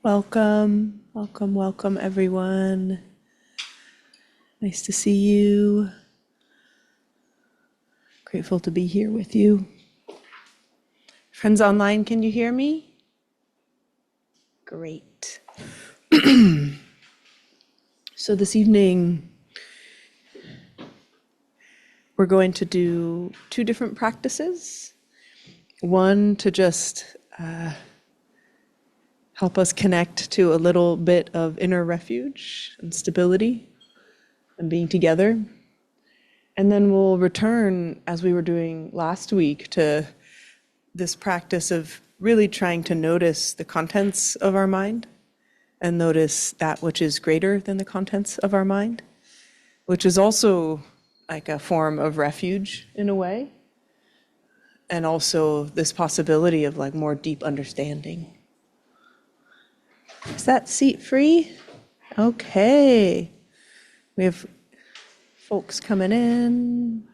Welcome, welcome, welcome, everyone. Nice to see you. Grateful to be here with you. Friends online, can you hear me? Great. So this evening, we're going to do two different practices. One to just help us connect to a little bit of inner refuge and stability and being together. And then we'll return, as we were doing last week, to this practice of really trying to notice the contents of our mind and notice that which is greater than the contents of our mind, which is also like a form of refuge in a way, and also this possibility of like more deep understanding. Is that seat free? Okay. We have folks coming in.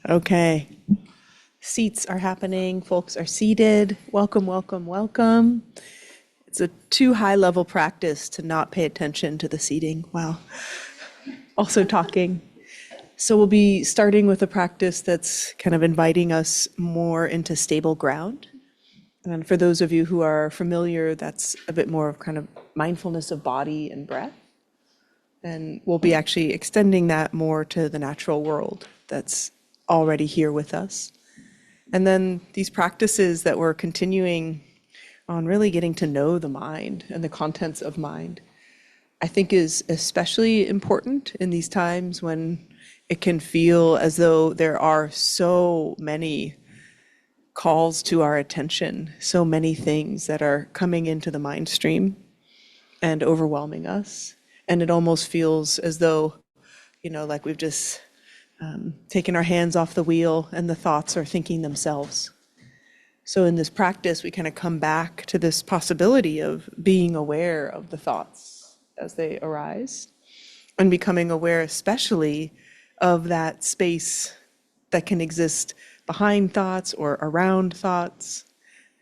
Okay. Seats are happening. Folks are seated. Welcome, welcome, welcome. It's a too high level practice to not pay attention to the seating while also talking. So we'll be starting with a practice that's kind of inviting us more into stable ground. And for those of you who are familiar, that's a bit more of kind of mindfulness of body and breath. And we'll be actually extending that more to the natural world that's already here with us. And then these practices that we're continuing on really getting to know the mind and the contents of mind, I think is especially important in these times when it can feel as though there are so many calls to our attention, so many things that are coming into the mind stream and overwhelming us. And it almost feels as though, like we've just taken our hands off the wheel and the thoughts are thinking themselves. So in this practice, we kind of come back to this possibility of being aware of the thoughts as they arise and becoming aware especially of that space that can exist behind thoughts or around thoughts.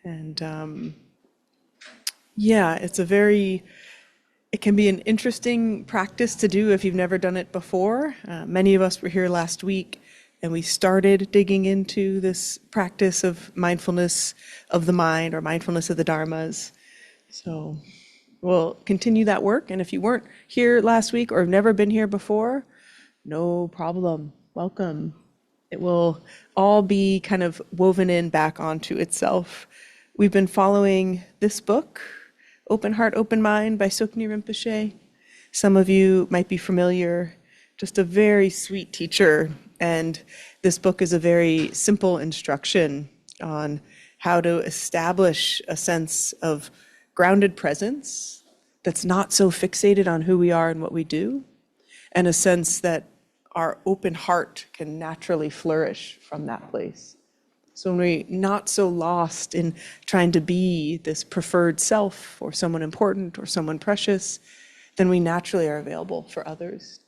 And it can be an interesting practice to do if you've never done it before. Many of us were here last week and we started digging into this practice of mindfulness of the mind or mindfulness of the dharmas. So we'll continue that work. And if you weren't here last week or have never been here before, no problem. Welcome. It will all be kind of woven in back onto itself. We've been following this book, Open Heart, Open Mind by Tsoknyi Rinpoche. Some of you might be familiar, just a very sweet teacher. And this book is a very simple instruction on how to establish a sense of grounded presence that's not so fixated on who we are and what we do, and a sense that our open heart can naturally flourish from that place. So when we're not so lost in trying to be this preferred self or someone important or someone precious, then we naturally are available for others.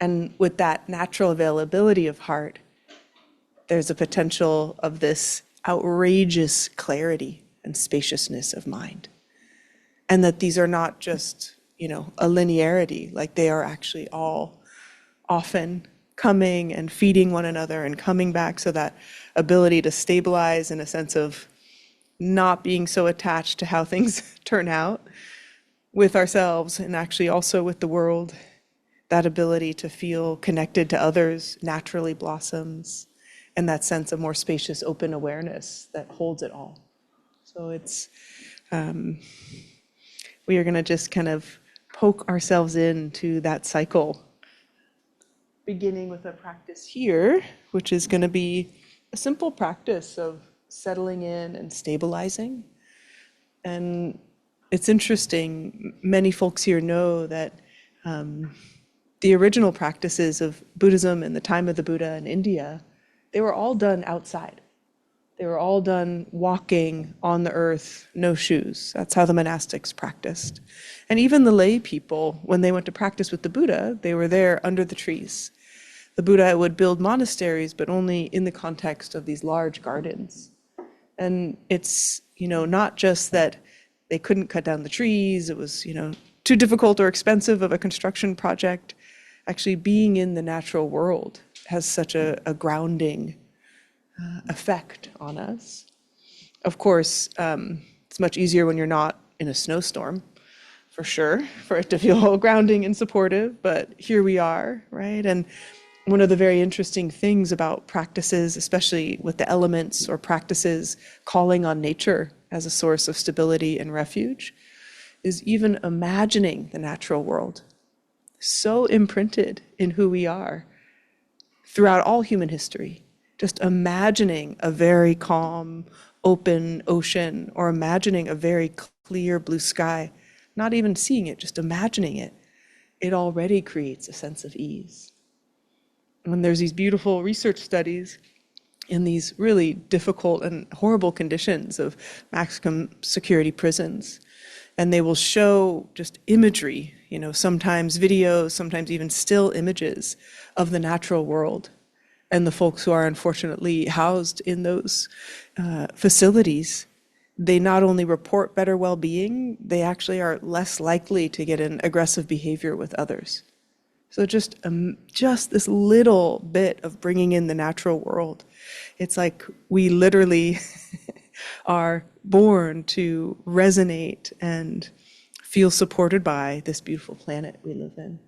And with that natural availability of heart, there's a potential of this outrageous clarity and spaciousness of mind. And that these are not just, a linearity, like they are actually all often coming and feeding one another and coming back. So that ability to stabilize in a sense of not being so attached to how things turn out with ourselves and actually also with the world. That ability to feel connected to others naturally blossoms, and that sense of more spacious, open awareness that holds it all. So we are going to just kind of poke ourselves into that cycle, beginning with a practice here, which is going to be a simple practice of settling in and stabilizing. And it's interesting, many folks here know that the original practices of Buddhism in the time of the Buddha in India, they were all done outside. They were all done walking on the earth, no shoes. That's how the monastics practiced. And even the lay people, when they went to practice with the Buddha, they were there under the trees. The Buddha would build monasteries, but only in the context of these large gardens. And it's, not just that they couldn't cut down the trees, it was, too difficult or expensive of a construction project. Actually, being in the natural world has such a grounding effect on us. Of course, it's much easier when you're not in a snowstorm, for sure, for it to feel grounding and supportive, but here we are, right? And one of the very interesting things about practices, especially with the elements or practices calling on nature as a source of stability and refuge, is even imagining the natural world, so imprinted in who we are throughout all human history. Just imagining a very calm, open ocean, or imagining a very clear blue sky, not even seeing it, just imagining it, it already creates a sense of ease. When there's these beautiful research studies in these really difficult and horrible conditions of maximum security prisons, and they will show just imagery, sometimes videos, sometimes even still images of the natural world. And the folks who are unfortunately housed in those facilities, they not only report better well-being, they actually are less likely to get in aggressive behavior with others. So just this little bit of bringing in the natural world, it's like we literally are born to resonate and feel supported by this beautiful planet we live in.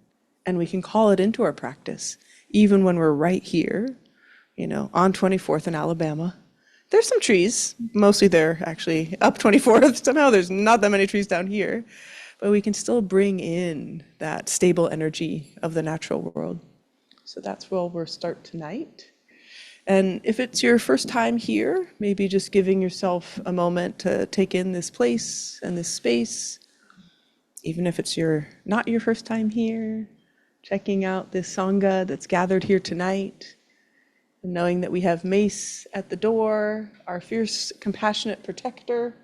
And we can call it into our practice, even when we're right here, on 24th in Alabama. There's some trees, mostly they're actually up 24th. Somehow there's not that many trees down here, but we can still bring in that stable energy of the natural world. So that's where we'll start tonight. And if it's your first time here, maybe just giving yourself a moment to take in this place and this space. Even if it's not your first time here, checking out this Sangha that's gathered here tonight, and knowing that we have Mace at the door, our fierce, compassionate protector.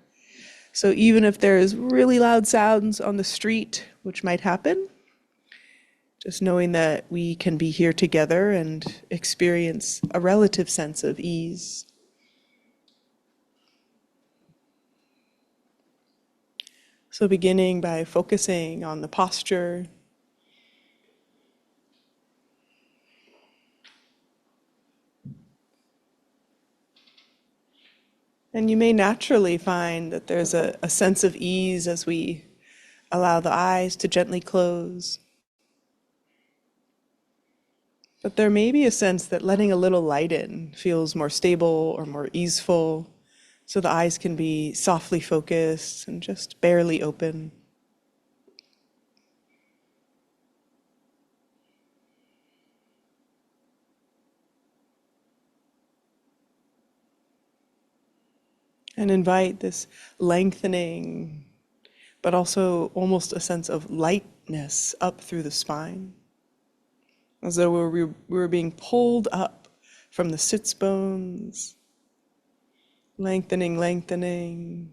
So even if there's really loud sounds on the street, which might happen, just knowing that we can be here together and experience a relative sense of ease. So beginning by focusing on the posture. And you may naturally find that there's a sense of ease as we allow the eyes to gently close. But there may be a sense that letting a little light in feels more stable or more easeful, so the eyes can be softly focused and just barely open. And invite this lengthening, but also almost a sense of lightness up through the spine, as though we were being pulled up from the sits bones, lengthening, lengthening,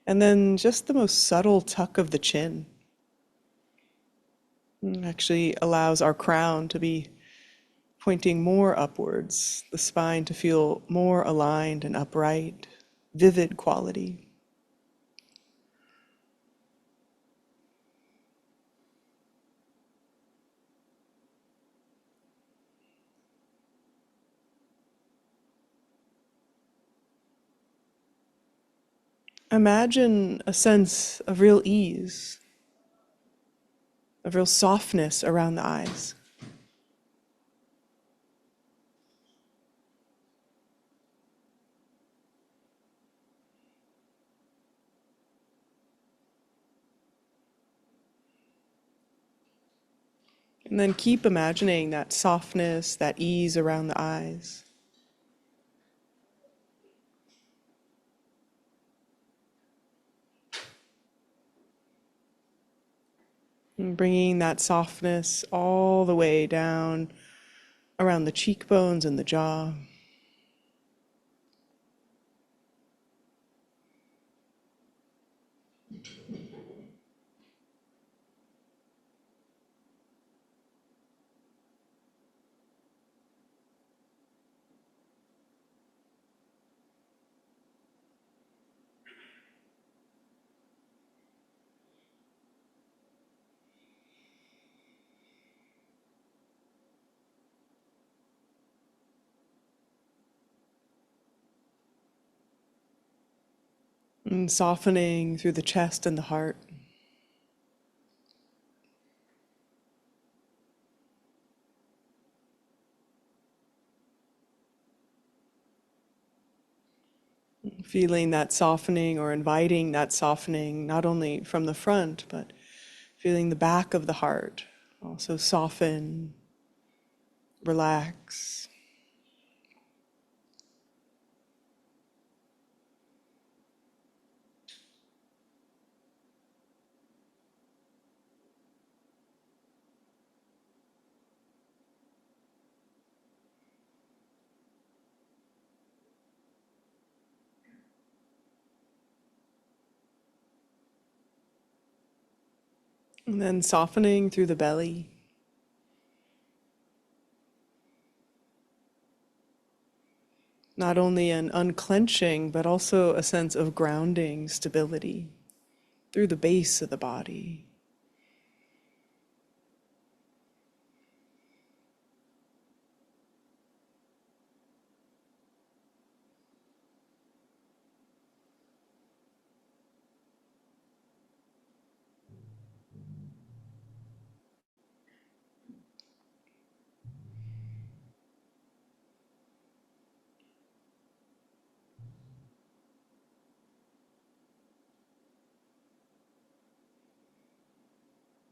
and then just the most subtle tuck of the chin actually allows our crown to be pointing more upwards, the spine to feel more aligned and upright, vivid quality. imagine a sense of real ease, of real softness around the eyes. And then keep imagining that softness, that ease around the eyes. And bringing that softness all the way down around the cheekbones and the jaw. And softening through the chest and the heart. Feeling that softening or inviting that softening, not only from the front, but feeling the back of the heart also soften, relax. And then softening through the belly. Not only an unclenching, but also a sense of grounding, stability through the base of the body.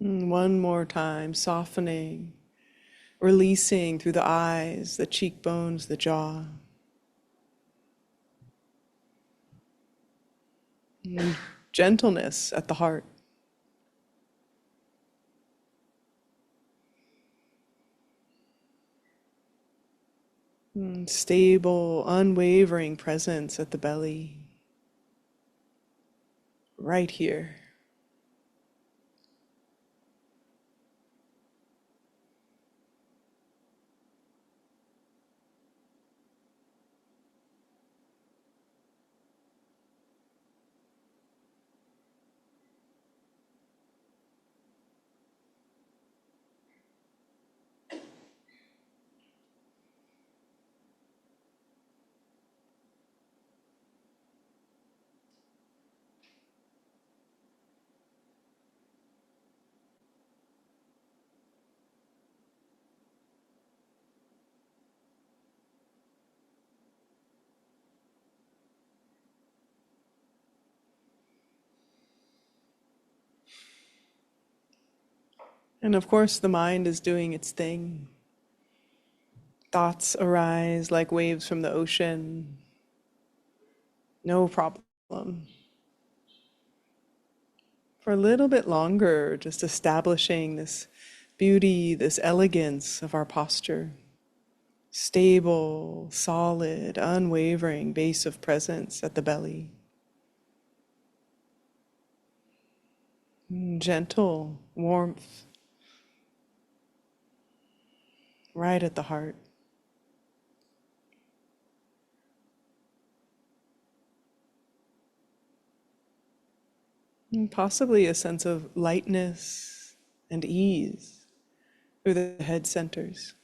And one more time, softening, releasing through the eyes, the cheekbones, the jaw. And gentleness at the heart. And stable, unwavering presence at the belly. Right here. And of course, the mind is doing its thing. Thoughts arise like waves from the ocean. No problem. For a little bit longer, just establishing this beauty, this elegance of our posture. Stable, solid, unwavering base of presence at the belly. Gentle warmth right at the heart. And possibly a sense of lightness and ease through the head centers.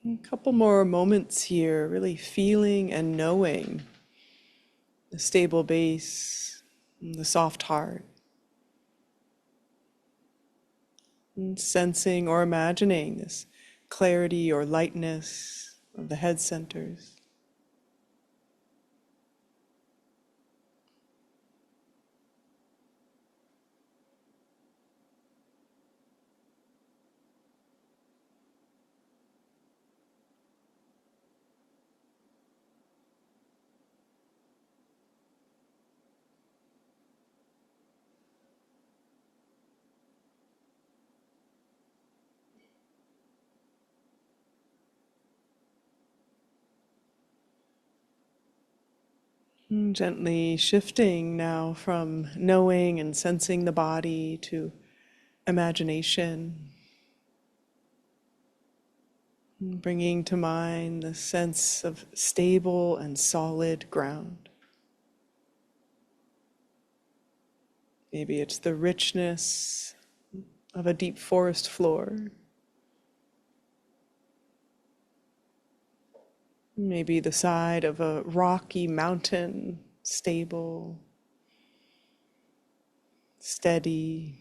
A couple more moments here, really feeling and knowing the stable base, and the soft heart, and sensing or imagining this clarity or lightness of the head centers. Gently shifting now from knowing and sensing the body to imagination, bringing to mind the sense of stable and solid ground. Maybe it's the richness of a deep forest floor. Maybe the side of a rocky mountain, stable, steady.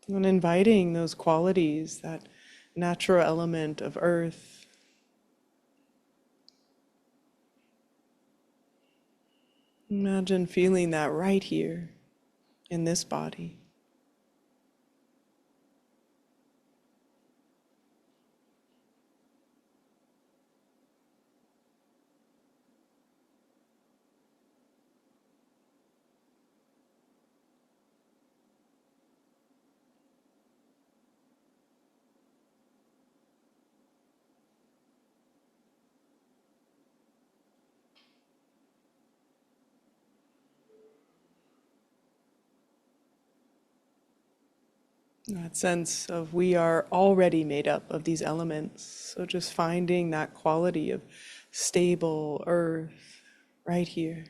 And inviting those qualities, that natural element of earth. Imagine feeling that right here in this body. That sense of we are already made up of these elements. So just finding that quality of stable earth right here.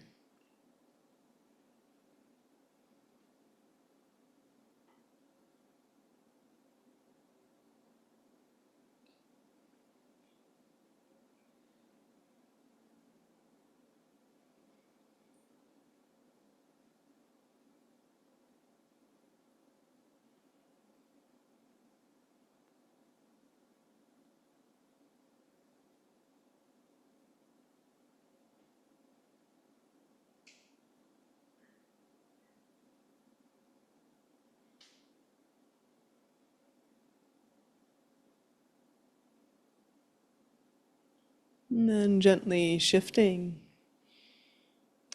And then gently shifting.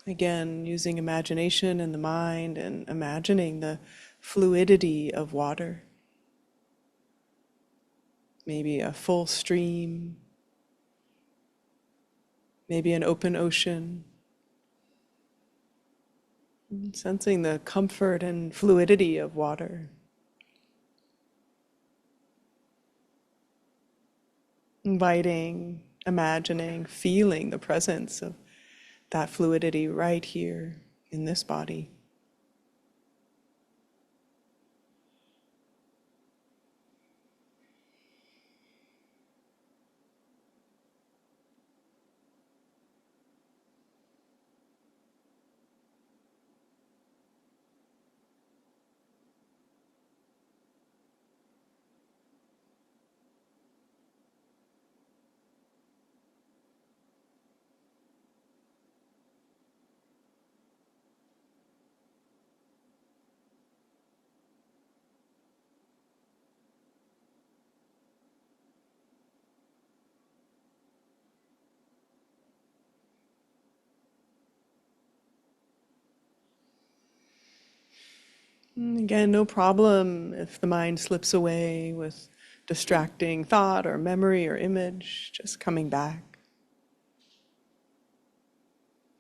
Again, using imagination in the mind and imagining the fluidity of water. Maybe a full stream, maybe an open ocean. Sensing the comfort and fluidity of water. Inviting, imagining, feeling the presence of that fluidity right here in this body. And again, no problem if the mind slips away with distracting thought or memory or image, just coming back.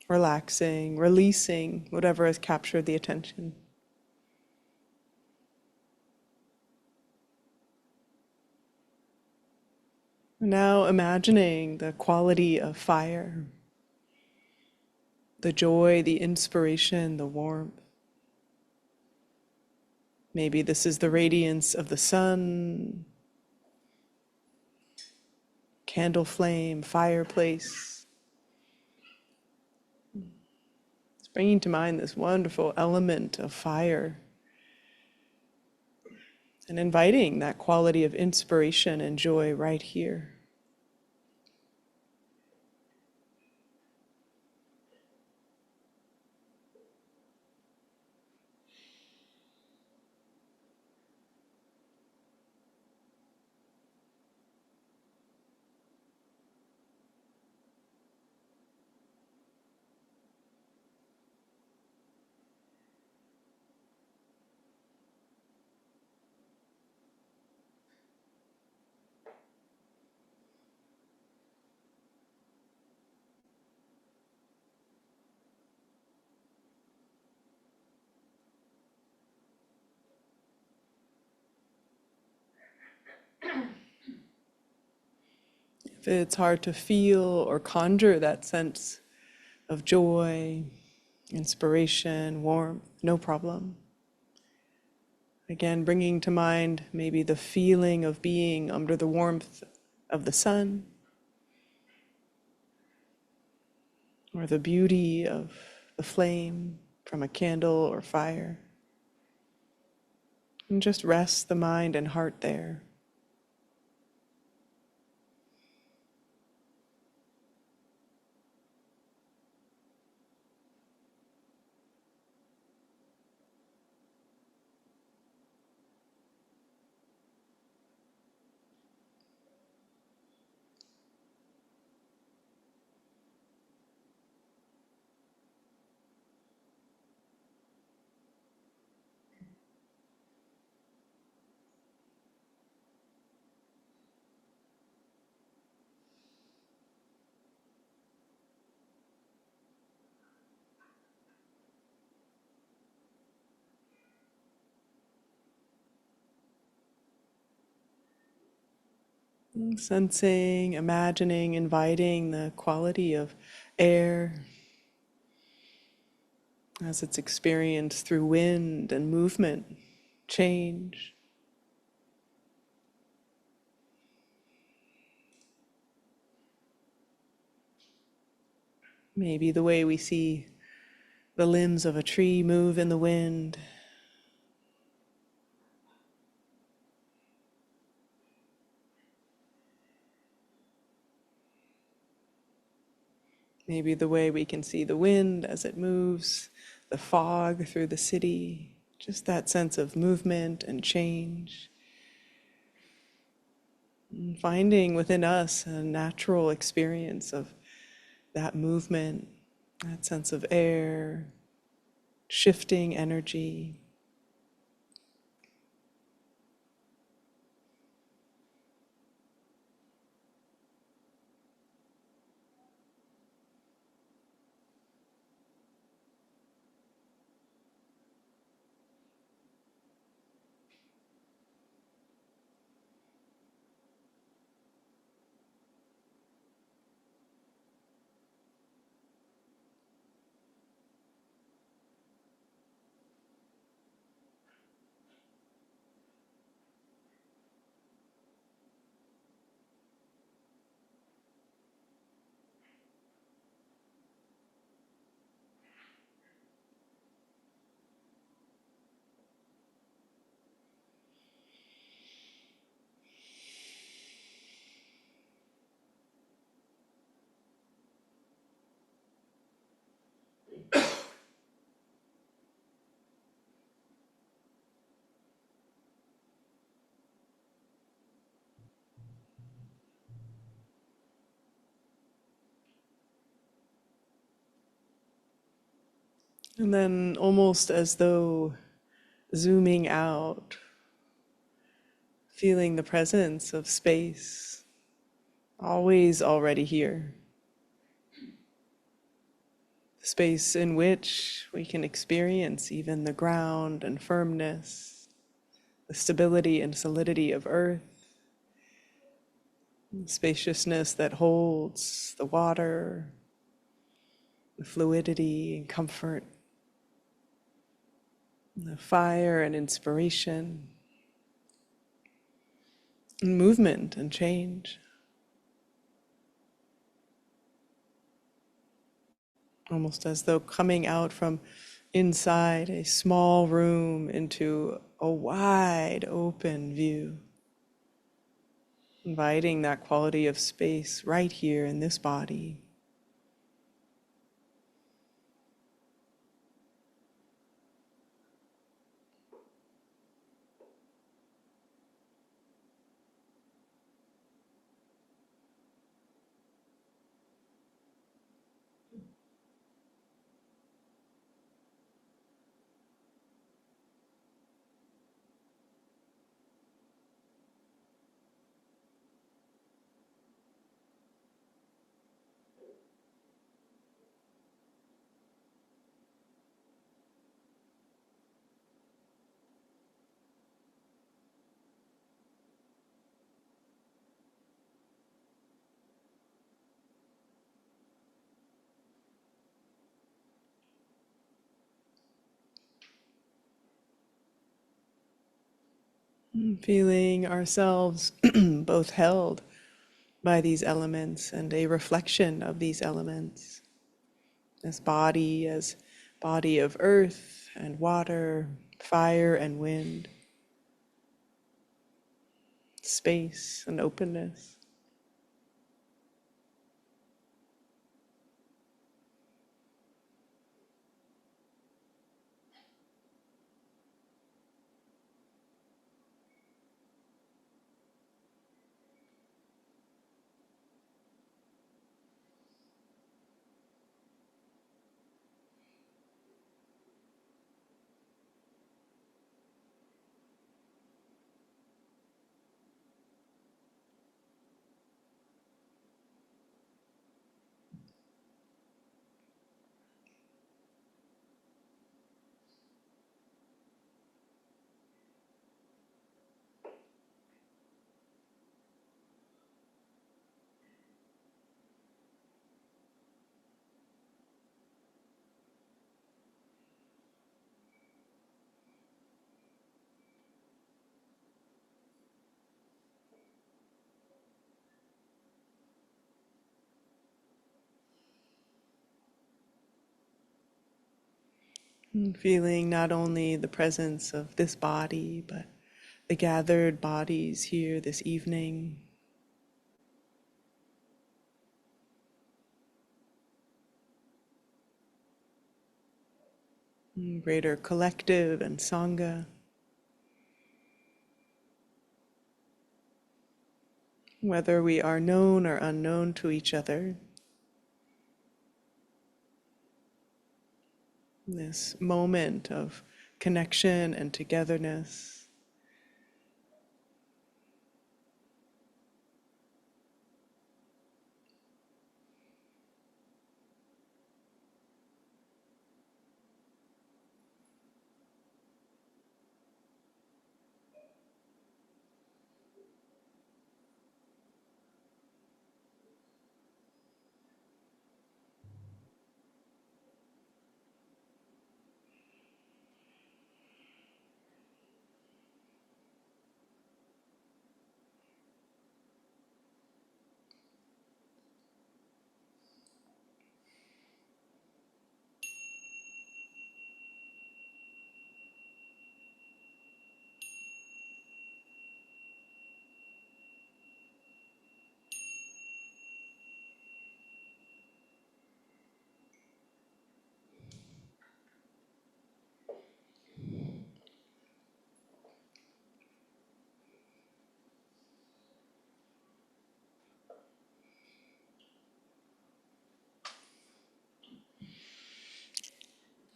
Relaxing, releasing whatever has captured the attention. Now imagining the quality of fire, the joy, the inspiration, the warmth. Maybe this is the radiance of the sun, candle flame, fireplace. It's bringing to mind this wonderful element of fire and inviting that quality of inspiration and joy right here. If it's hard to feel or conjure that sense of joy, inspiration, warmth, no problem. Again, bringing to mind maybe the feeling of being under the warmth of the sun, or the beauty of the flame from a candle or fire. And just rest the mind and heart there. Sensing, imagining, inviting the quality of air as it's experienced through wind and movement, change. Maybe the way we see the limbs of a tree move in the wind. Maybe the way we can see the wind as it moves, the fog through the city, just that sense of movement and change. And finding within us a natural experience of that movement, that sense of air, shifting energy. And then almost as though zooming out, feeling the presence of space, always already here. Space in which we can experience even the ground and firmness, the stability and solidity of earth, the spaciousness that holds the water, the fluidity and comfort, The fire and inspiration, and movement and change. Almost as though coming out from inside a small room into a wide open view, inviting that quality of space right here in this body. Feeling ourselves both held by these elements and a reflection of these elements as body of earth and water, fire and wind, space and openness. And feeling not only the presence of this body, but the gathered bodies here this evening. Greater collective and Sangha. Whether we are known or unknown to each other, this moment of connection and togetherness.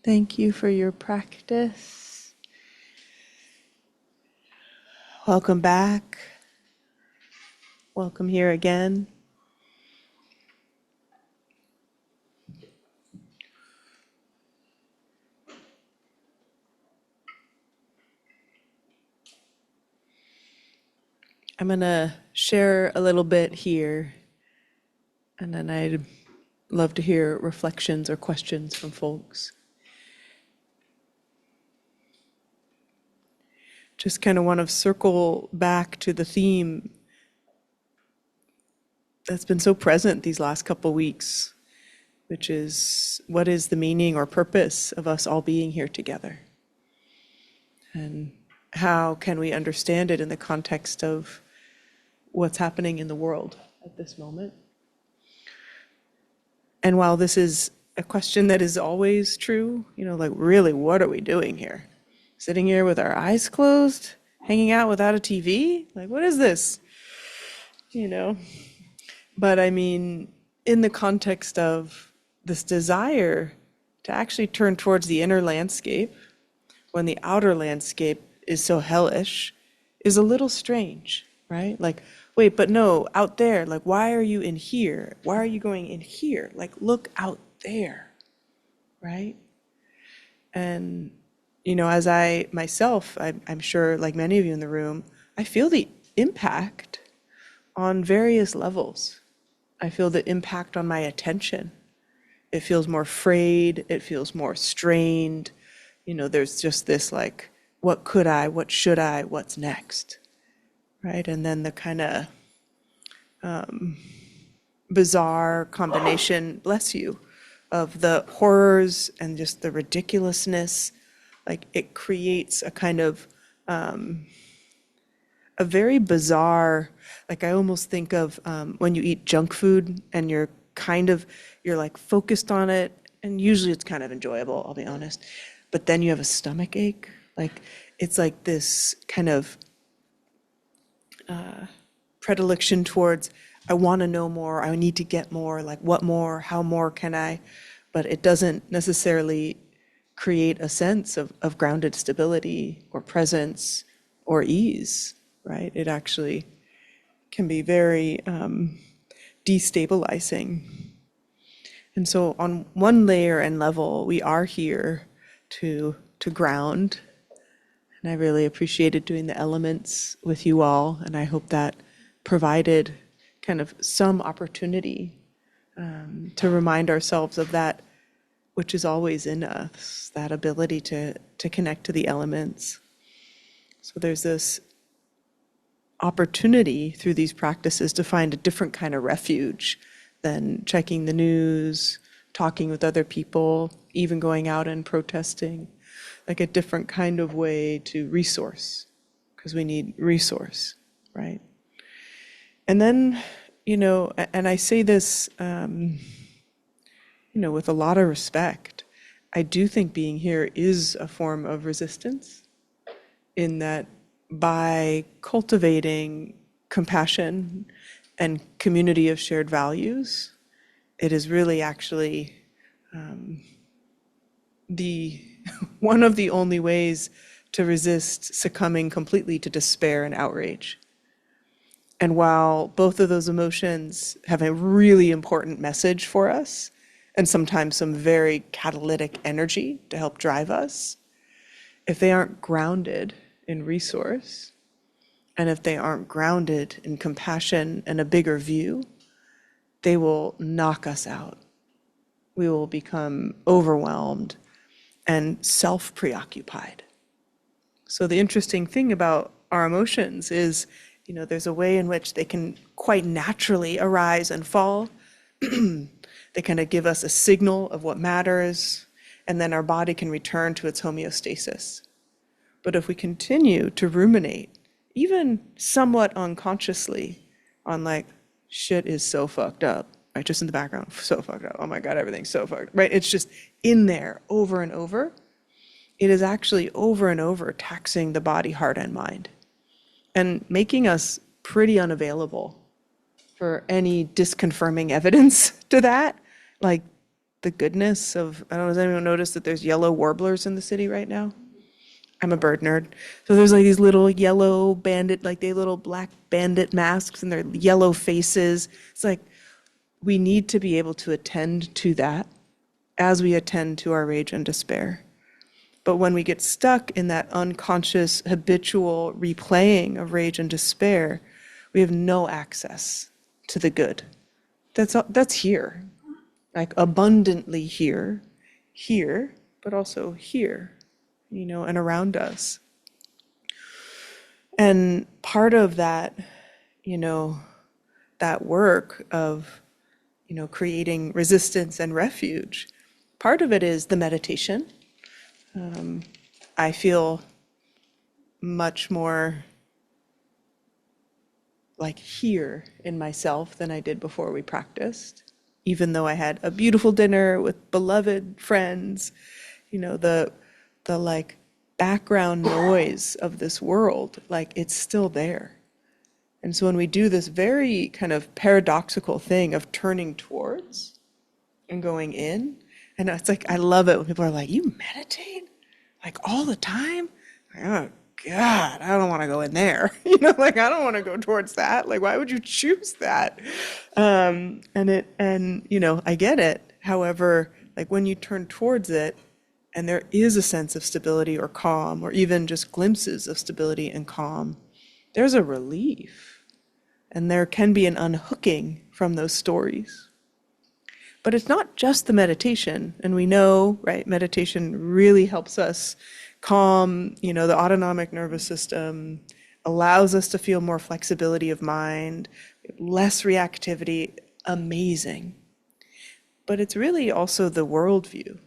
Thank you for your practice. Welcome back. Welcome here again. I'm going to share a little bit here, and then I'd love to hear reflections or questions from folks. just kind of want to circle back to the theme that's been so present these last couple weeks, which is, what is the meaning or purpose of us all being here together? And how can we understand it in the context of what's happening in the world at this moment? And while this is a question that is always true, like, really, what are we doing here? Sitting here with our eyes closed, hanging out without a TV? Like, what is this? But I mean, in the context of this desire to actually turn towards the inner landscape when the outer landscape is so hellish is a little strange, right? Like, wait, but no, out there, like, why are you in here? Why are you going in here? Like, look out there, right? And, as I myself, I'm sure, like many of you in the room, I feel the impact on various levels. I feel the impact on my attention. It feels more frayed. It feels more strained. There's just this like, what could I, what should I, what's next, right? And then the kind of bizarre combination, bless you, of the horrors and just the ridiculousness. Like, it creates a kind of a very bizarre, like, I almost think of when you eat junk food and you're like focused on it, and usually it's kind of enjoyable, I'll be honest, but then you have a stomach ache. Like, it's like this kind of predilection towards, I want to know more, I need to get more, like, what more, how more can I? But it doesn't necessarily create a sense of grounded stability or presence or ease, right? It actually can be very destabilizing. And so on one layer and level, we are here to ground. And I really appreciated doing the elements with you all. And I hope that provided kind of some opportunity to remind ourselves of that which is always in us, that ability to connect to the elements. So there's this opportunity through these practices to find a different kind of refuge than checking the news, talking with other people, even going out and protesting, like a different kind of way to resource, because we need resource, right? And then, and I say this, with a lot of respect, I do think being here is a form of resistance, in that by cultivating compassion and community of shared values, it is really actually one of the only ways to resist succumbing completely to despair and outrage. And while both of those emotions have a really important message for us, and sometimes some very catalytic energy to help drive us, if they aren't grounded in resource, and if they aren't grounded in compassion and a bigger view, they will knock us out. We will become overwhelmed and self-preoccupied. So the interesting thing about our emotions is, there's a way in which they can quite naturally arise and fall. They kind of give us a signal of what matters, and then our body can return to its homeostasis. But if we continue to ruminate, even somewhat unconsciously, on like, shit is so fucked up, right? Just in the background, so fucked up. Oh my God, everything's so fucked up, right? It's just in there over and over. It is actually over and over taxing the body, heart, and mind, and making us pretty unavailable for any disconfirming evidence to that. Like the goodness of, I don't know, has anyone noticed that there's yellow warblers in the city right now? I'm a bird nerd. So there's like these little yellow bandit, like they little black bandit masks and their yellow faces. It's like, we need to be able to attend to that as we attend to our rage and despair. But when we get stuck in that unconscious, habitual replaying of rage and despair, we have no access to the good. That's here, like abundantly here, but also here, and around us. And part of that, that work of, creating resistance and refuge, part of it is the meditation. I feel much more like here in myself than I did before we practiced. Even though I had a beautiful dinner with beloved friends, the like background noise of this world, like it's still there. And so when we do this very kind of paradoxical thing of turning towards and going in, and it's like, I love it when people are like, you meditate? Like all the time? Like, oh God, I don't want to go in there. Like I don't want to go towards that. Like, why would you choose that? I get it. However, like when you turn towards it, and there is a sense of stability or calm, or even just glimpses of stability and calm, there's a relief. And there can be an unhooking from those stories. But it's not just the meditation. And we know, right, meditation really helps us calm, the autonomic nervous system, allows us to feel more flexibility of mind, less reactivity, amazing. But it's really also the worldview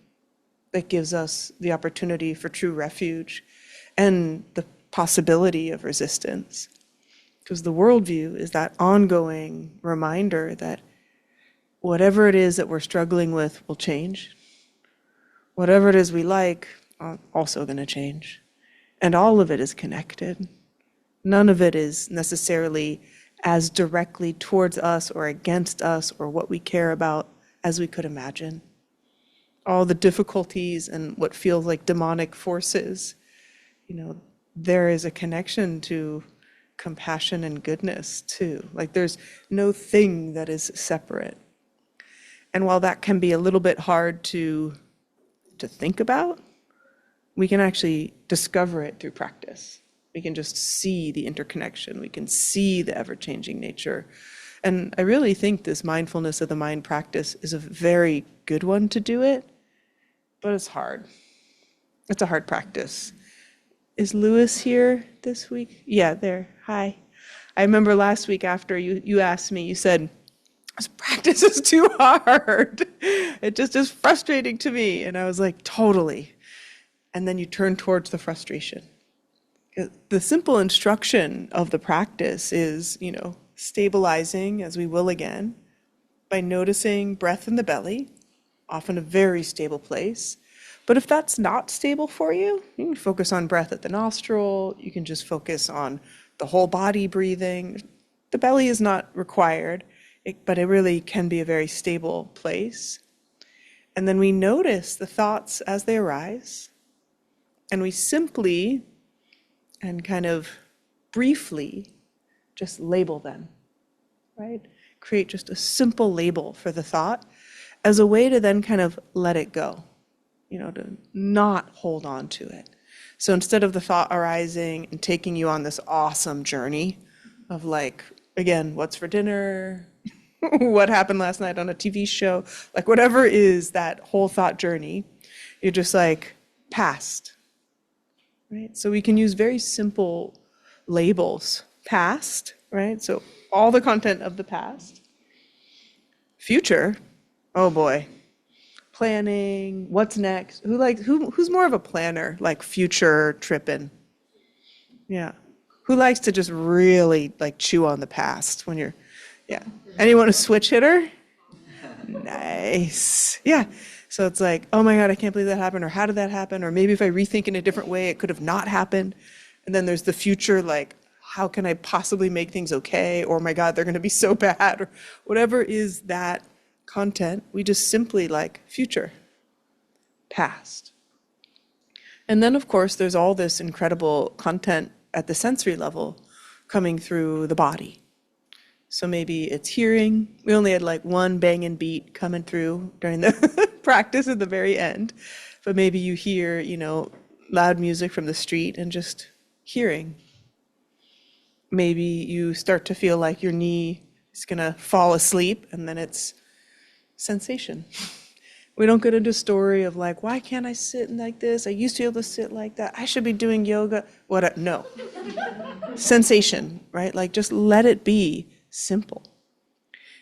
that gives us the opportunity for true refuge and the possibility of resistance. Because the worldview is that ongoing reminder that whatever it is that we're struggling with will change. Whatever it is we like, also going to change. And all of it is connected. None of it is necessarily as directly towards us or against us or what we care about as we could imagine. All the difficulties and what feels like demonic forces, there is a connection to compassion and goodness too. Like there's no thing that is separate. And while that can be a little bit hard to think about, we can actually discover it through practice. We can just see the interconnection. We can see the ever-changing nature. And I really think this mindfulness of the mind practice is a very good one to do it, but it's hard. It's a hard practice. Is Lewis here this week? Yeah, there. Hi. I remember last week after you asked me, you said, this practice is too hard. It just is frustrating to me. And I was like, totally. And then you turn towards the frustration. The simple instruction of the practice is, stabilizing, as we will again, by noticing breath in the belly, often a very stable place. But if that's not stable for you, you can focus on breath at the nostril. You can just focus on the whole body breathing. The belly is not required, but it really can be a very stable place. And then we notice the thoughts as they arise. And we simply and kind of briefly just label them, right? Create just a simple label for the thought as a way to then kind of let it go, to not hold on to it. So instead of the thought arising and taking you on this awesome journey of like, again, what's for dinner? What happened last night on a TV show? Like whatever is that whole thought journey, you're just like past, right? So we can use very simple labels. Past, right? So all the content of the past. Future, oh boy. Planning, what's next? Who's more of a planner, like future tripping? Yeah. Who likes to just really like chew on the past when you're, yeah. Anyone a switch hitter? Nice. Yeah. So it's like, oh my God, I can't believe that happened, or how did that happen? Or maybe if I rethink in a different way, it could have not happened. And then there's the future, like, how can I possibly make things okay? Or my God, they're going to be so bad, or whatever is that content. We just simply like future, past. And then, of course, there's all this incredible content at the sensory level coming through the body. So maybe it's hearing. We only had like one banging beat coming through during the practice at the very end. But maybe you hear, loud music from the street and just hearing. Maybe you start to feel like your knee is going to fall asleep, and then it's sensation. We don't get into a story of like, why can't I sit like this? I used to be able to sit like that. I should be doing yoga. No. Sensation, right? Like just let it be simple.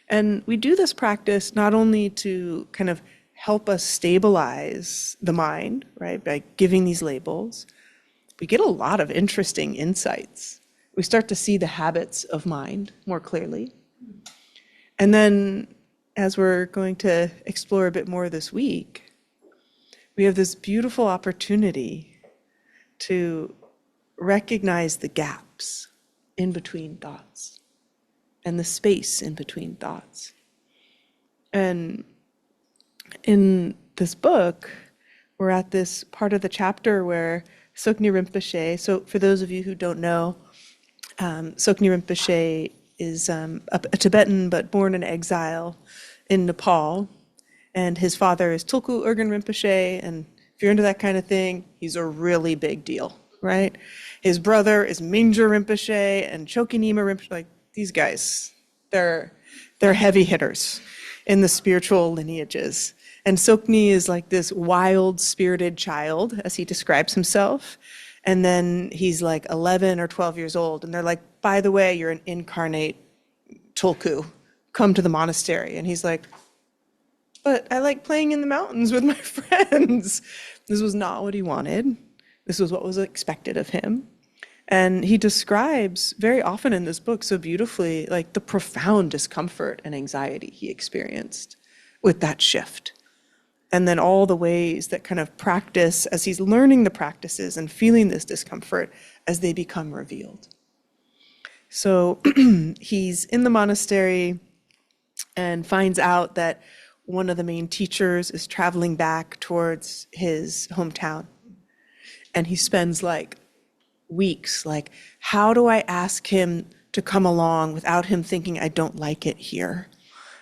And we do this practice not only to kind of help us stabilize the mind, right, by giving these labels. We get a lot of interesting insights. We start to see the habits of mind more clearly. And then, as we're going to explore a bit more this week, we have this beautiful opportunity to recognize the gaps in between thoughts and the space in between thoughts. And in this book, we're at this part of the chapter where Tsoknyi Rinpoche, so for those of you who don't know, Tsoknyi Rinpoche is a Tibetan but born in exile in Nepal, and his father is Tulku Urgyen Rinpoche, and if you're into that kind of thing, he's a really big deal, right? His brother is Mingyur Rinpoche and Tsoknyi Rinpoche, like these guys, they're heavy hitters in the spiritual lineages. And Tsoknyi is like this wild-spirited child, as he describes himself. And then he's like 11 or 12 years old. And they're like, by the way, you're an incarnate Tulku. Come to the monastery. And he's like, but I like playing in the mountains with my friends. This was not what he wanted. This was what was expected of him. And he describes very often in this book so beautifully, like the profound discomfort and anxiety he experienced with that shift. And then all the ways that kind of practice, as he's learning the practices and feeling this discomfort as they become revealed. So he's in the monastery and finds out that one of the main teachers is traveling back towards his hometown. And he spends like weeks, like, how do I ask him to come along without him thinking I don't like it here?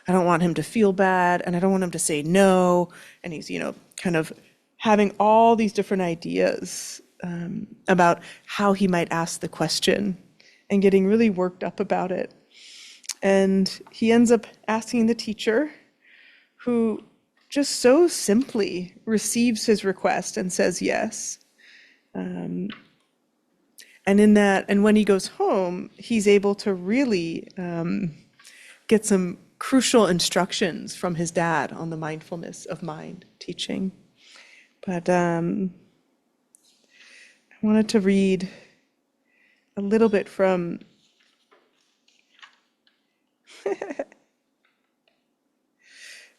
I don't want him to feel bad, and I don't want him to say no. And he's, kind of having all these different ideas about how he might ask the question and getting really worked up about it. And he ends up asking the teacher, who just so simply receives his request and says yes. And when he goes home, he's able to really get some crucial instructions from his dad on the mindfulness of mind teaching. But I wanted to read a little bit from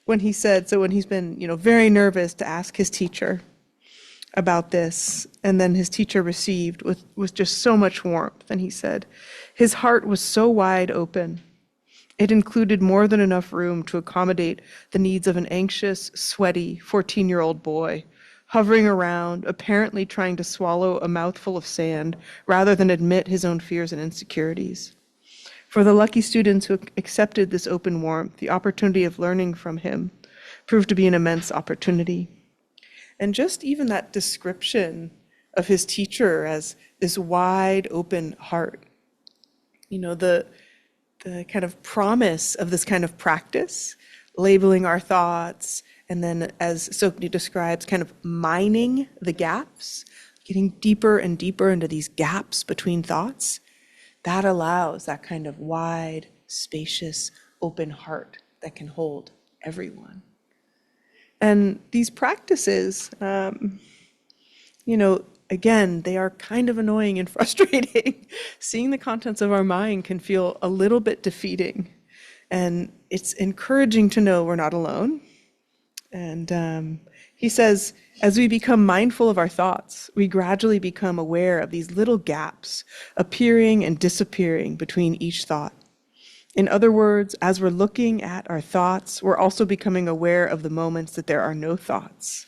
when he said, so when he's been, very nervous to ask his teacher about this, and then his teacher received with just so much warmth, and he said, his heart was so wide open. It included more than enough room to accommodate the needs of an anxious, sweaty 14-year-old boy, hovering around, apparently trying to swallow a mouthful of sand rather than admit his own fears and insecurities. For the lucky students who accepted this open warmth, the opportunity of learning from him proved to be an immense opportunity. And just even that description of his teacher as this wide open heart, the kind of promise of this kind of practice, labeling our thoughts, and then as Tsoknyi describes, kind of mining the gaps, getting deeper and deeper into these gaps between thoughts, that allows that kind of wide, spacious, open heart that can hold everyone. And these practices, again, they are kind of annoying and frustrating. Seeing the contents of our mind can feel a little bit defeating. And it's encouraging to know we're not alone. And he says, as we become mindful of our thoughts, we gradually become aware of these little gaps appearing and disappearing between each thought. In other words, as we're looking at our thoughts, we're also becoming aware of the moments that there are no thoughts.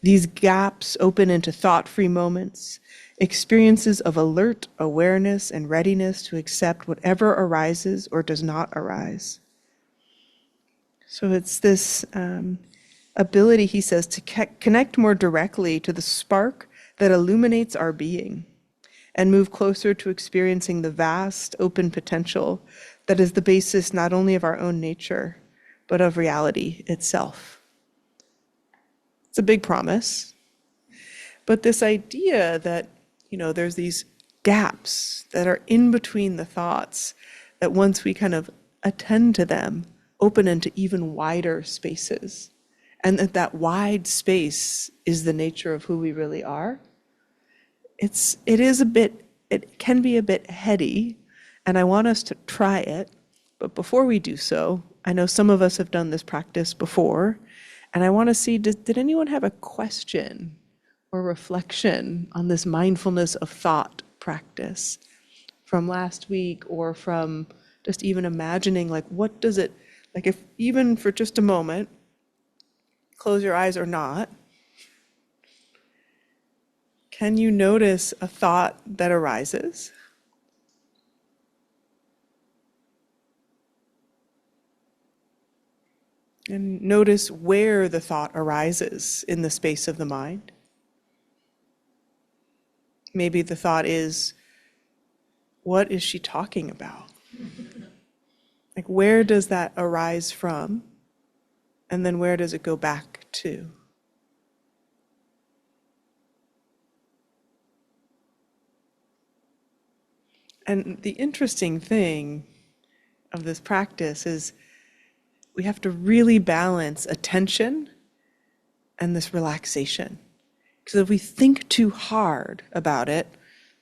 These gaps open into thought-free moments, experiences of alert awareness and readiness to accept whatever arises or does not arise. So it's this ability, he says, to connect more directly to the spark that illuminates our being and move closer to experiencing the vast open potential that is the basis not only of our own nature, but of reality itself. It's a big promise. But this idea that, there's these gaps that are in between the thoughts, that once we kind of attend to them, open into even wider spaces. And that wide space is the nature of who we really are. It can be a bit heady, and I want us to try it. But before we do so, I know some of us have done this practice before, and I want to see, did anyone have a question or reflection on this mindfulness of thought practice from last week, or from just even imagining, like, what does it, like, if even for just a moment, close your eyes or not, can you notice a thought that arises? And notice where the thought arises in the space of the mind. Maybe the thought is, what is she talking about? Like, where does that arise from? And then where does it go back to? And the interesting thing of this practice is we have to really balance attention and this relaxation. Because if we think too hard about it,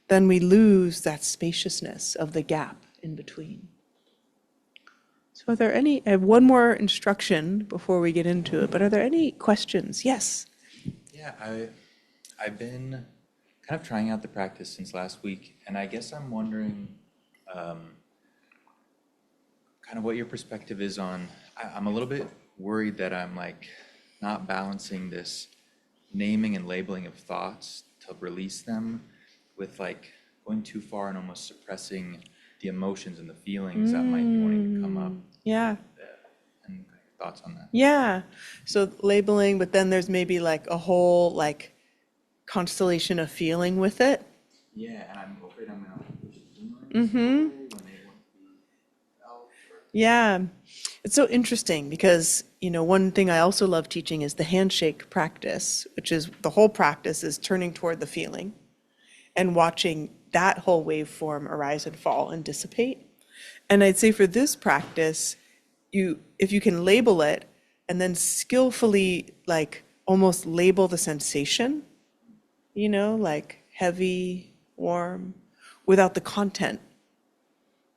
then we lose that spaciousness of the gap in between. So I have one more instruction before we get into it, but are there any questions? Yes. Yeah, I've been kind of trying out the practice since last week, and I guess I'm wondering kind of what your perspective is on, I'm a little bit worried that I'm like not balancing this naming and labeling of thoughts to release them with like going too far and almost suppressing the emotions and the feelings that might be wanting to come up. Yeah. And thoughts on that? Yeah. So labeling, but then there's maybe like a whole like constellation of feeling with it. Yeah, and I'm afraid I'm gonna push it Mm-hmm. when they want to be felt. Yeah. It's so interesting because, one thing I also love teaching is the handshake practice, which is the whole practice is turning toward the feeling and watching that whole waveform arise and fall and dissipate. And I'd say for this practice, if you can label it and then skillfully like almost label the sensation, like heavy, warm, without the content,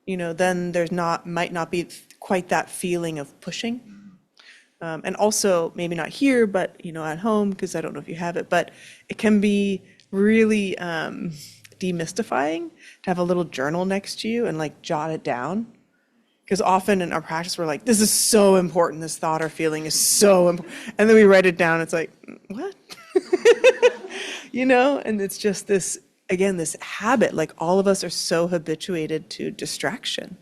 then might not be quite that feeling of pushing. And also maybe not here, but at home, because I don't know if you have it, but it can be really demystifying to have a little journal next to you and like jot it down. Because often in our practice, we're like, this is so important. This thought or feeling is so important. And then we write it down. It's like, what? And it's just this, again, this habit, like all of us are so habituated to distraction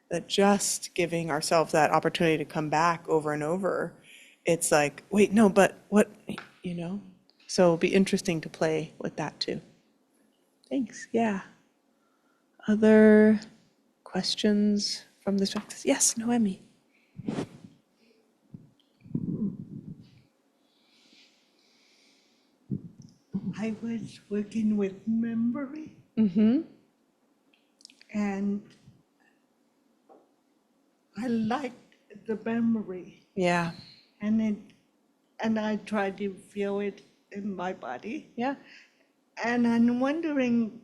that just giving ourselves that opportunity to come back over and over, it's like, wait, no, but what, So it'll be interesting to play with that too. Thanks. Yeah. Other questions from this practice? Yes, Noemi. I was working with memory, Mm-hmm. and I liked the memory, Yeah. and I tried to feel it in my body. Yeah. And I'm wondering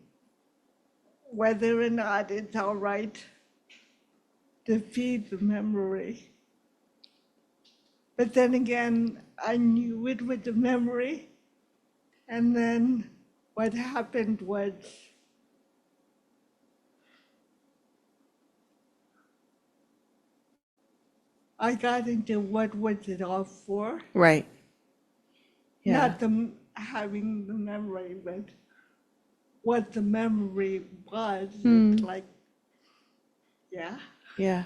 whether or not it's all right to feed the memory. But then again, I knew it with the memory, and then what happened was I got into what was it all for? Right. Yeah. Not having the memory, but what the memory was. It's like, yeah. Yeah.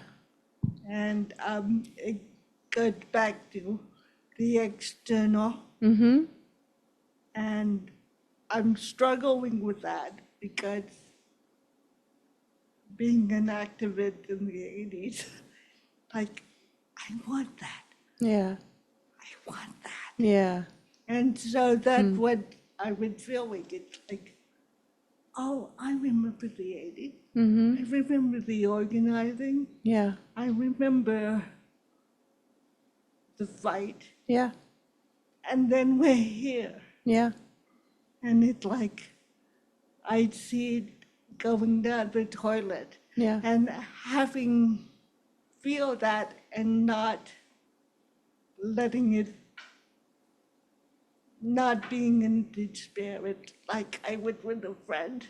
And it goes back to the external. Mm-hmm. And I'm struggling with that because being an activist in the 80s, like, I want that. Yeah. I want that. Yeah. And so that's what I would feel like. It's like, oh, I remember the eating. I remember the organizing. Yeah. I remember the fight. Yeah. And then we're here. Yeah. And it's like, I'd see it going down the toilet. Yeah. And feel that and not letting it, not being in despair. It's like I would with a friend,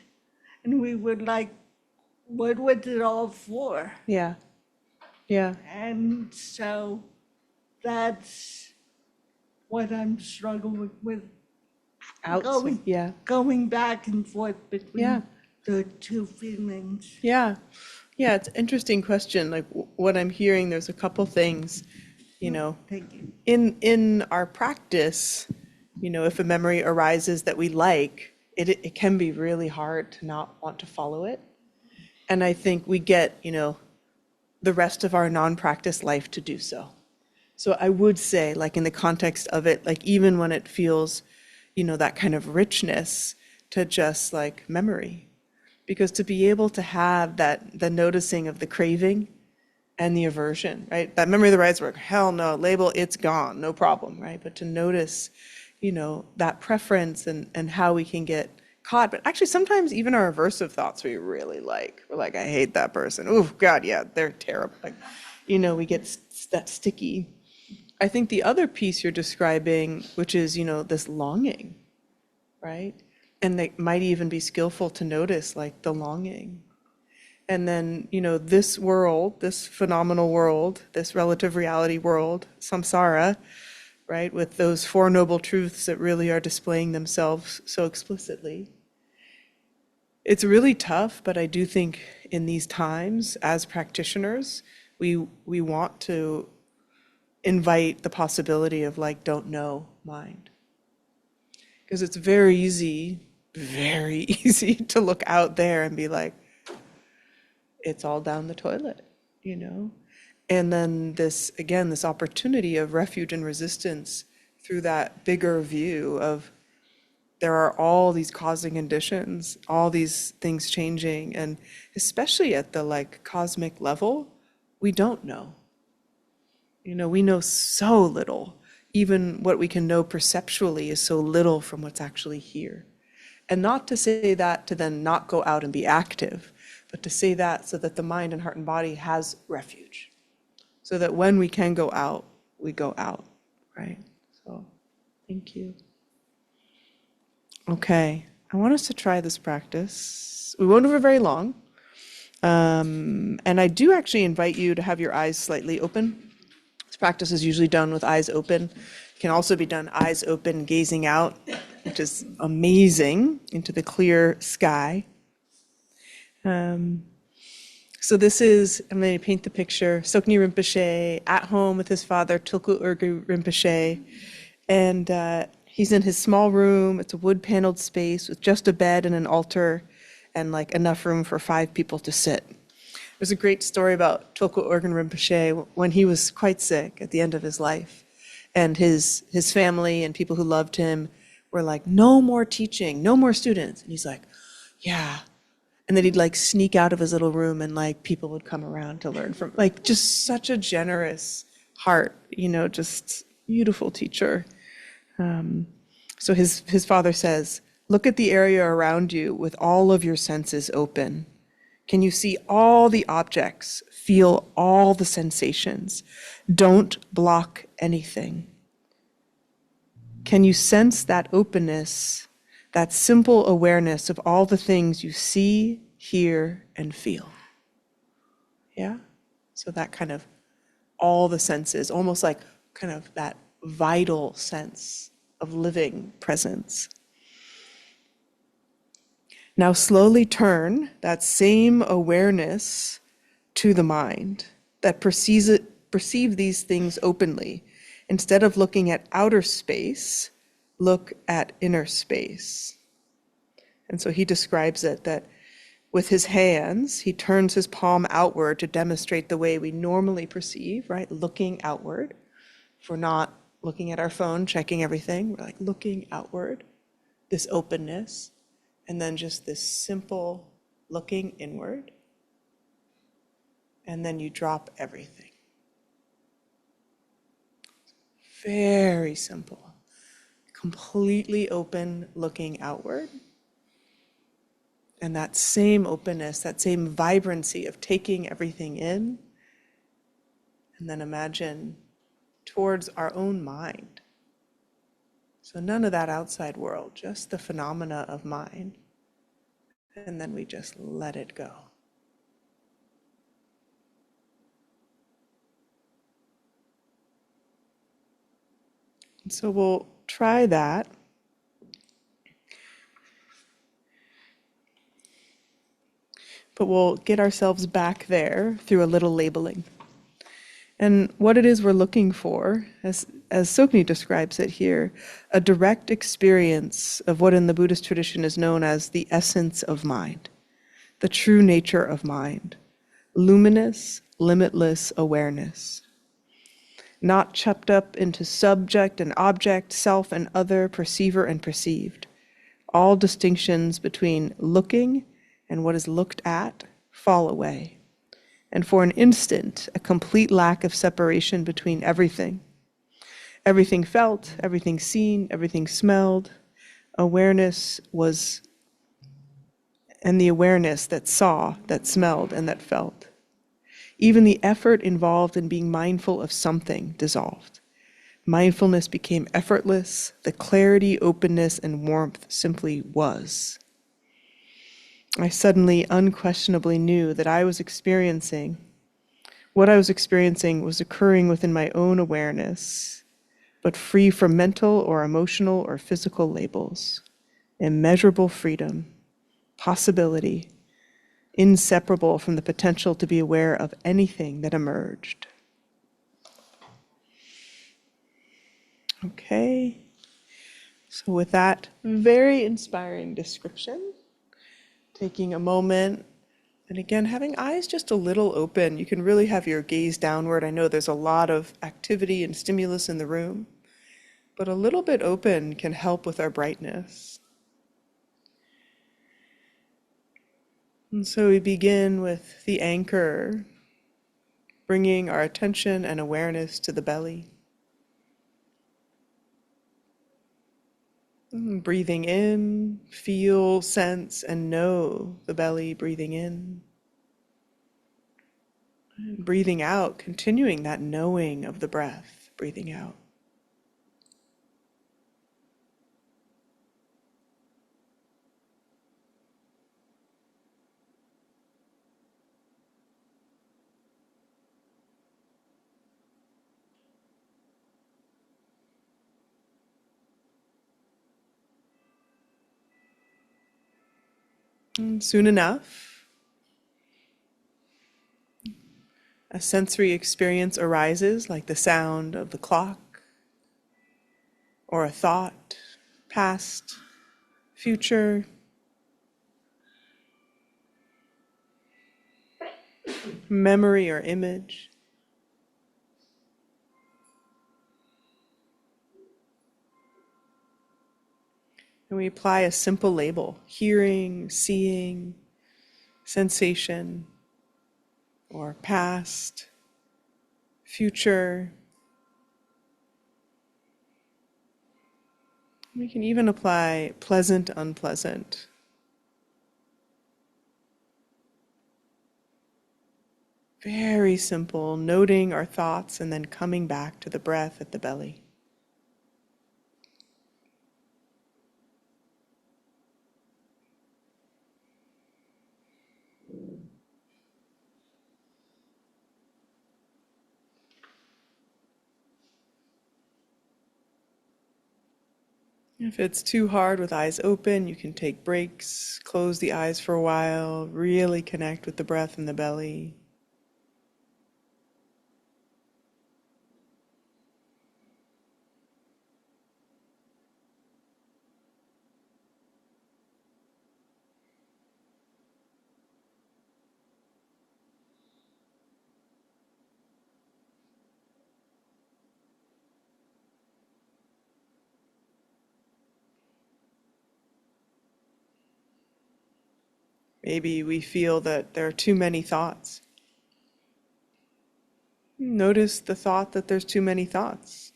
and we would like, what was it all for? Yeah. Yeah. And so that's what I'm struggling with, going back and forth between the two feelings. Yeah. Yeah, it's an interesting question. Like what I'm hearing, there's a couple things, Thank you. in our practice, if a memory arises that we like, it can be really hard to not want to follow it. And I think we get, the rest of our non-practice life to do so. So I would say, like in the context of it, like even when it feels, that kind of richness, to just like memory. Because to be able to have the noticing of the craving and the aversion, right? That memory of the rights work, hell no, label, it's gone, no problem, right? But to notice, that preference and how we can get caught. But actually sometimes even our aversive thoughts we really like. We're like, I hate that person. Oh God, yeah, they're terrible. Like, we get that sticky. I think the other piece you're describing, which is, this longing, right? And they might even be skillful to notice like the longing. And then, this world, this phenomenal world, this relative reality world, samsara, right, with those Four Noble Truths that really are displaying themselves so explicitly. It's really tough, but I do think in these times, as practitioners, we want to invite the possibility of like, don't know mind. Because it's very easy to look out there and be like, it's all down the toilet, And then this opportunity of refuge and resistance through that bigger view of there are all these causing conditions, all these things changing, and especially at the like cosmic level, we don't know. We know so little. Even what we can know perceptually is so little from what's actually here. And not to say that to then not go out and be active, but to say that so that the mind and heart and body has refuge. So that when we can go out, we go out, right? So, thank you. Okay, I want us to try this practice. We won't do it very long. And I do actually invite you to have your eyes slightly open. This practice is usually done with eyes open. It can also be done eyes open, gazing out, which is amazing, into the clear sky. So this is, I'm going to paint the picture, Tsoknyi Rinpoche at home with his father, Tulku Urgu Rinpoche. And he's in his small room. It's a wood-paneled space with just a bed and an altar and like enough room for 5 people to sit. There's a great story about Tulku Urgu Rinpoche when he was quite sick at the end of his life. And his family and people who loved him were like, no more teaching, no more students. And he's like, yeah. And then he'd like sneak out of his little room and like people would come around to learn from, like just such a generous heart, just beautiful teacher. So his father says, look at the area around you with all of your senses open. Can you see all the objects, feel all the sensations? Don't block anything. Can you sense that openness, that simple awareness of all the things you see, hear, and feel? Yeah? So that kind of all the senses, almost like kind of that vital sense of living presence. Now slowly turn that same awareness to the mind that perceive these things openly. Instead of looking at outer space, look at inner space. And so he describes it that with his hands, he turns his palm outward to demonstrate the way we normally perceive, right? Looking outward. If we're not looking at our phone, checking everything. We're like looking outward, this openness, and then just this simple looking inward. And then you drop everything. Very simple. Completely open, looking outward. And that same openness, that same vibrancy of taking everything in. And then imagine towards our own mind. So none of that outside world, just the phenomena of mind. And then we just let it go. And so we'll try that. But we'll get ourselves back there through a little labeling. And what it is we're looking for, as Tsoknyi describes it here, a direct experience of what in the Buddhist tradition is known as the essence of mind, the true nature of mind, luminous, limitless awareness, not chopped up into subject and object, self and other, perceiver and perceived. All distinctions between looking and what is looked at fall away. And for an instant, a complete lack of separation between everything. Everything felt, everything seen, everything smelled. Awareness was, and the awareness that saw, that smelled, and that felt. Even the effort involved in being mindful of something dissolved. Mindfulness became effortless. The clarity, openness, and warmth simply was. I suddenly, unquestionably knew that what I was experiencing was occurring within my own awareness, but free from mental or emotional or physical labels. Immeasurable freedom, possibility, inseparable from the potential to be aware of anything that emerged. Okay, so with that very inspiring description, taking a moment, and again, having eyes just a little open. You can really have your gaze downward. I know there's a lot of activity and stimulus in the room, but a little bit open can help with our brightness. And so we begin with the anchor, bringing our attention and awareness to the belly. Breathing in, feel, sense, and know the belly breathing in. And breathing out, continuing that knowing of the breath, breathing out. And soon enough, a sensory experience arises, like the sound of the clock, or a thought, past, future, memory or image. And we apply a simple label: hearing, seeing, sensation, or past, future. We can even apply pleasant, unpleasant. Very simple, noting our thoughts and then coming back to the breath at the belly. If it's too hard with eyes open, you can take breaks, close the eyes for a while, really connect with the breath in the belly. Maybe we feel that there are too many thoughts. Notice the thought that there's too many thoughts.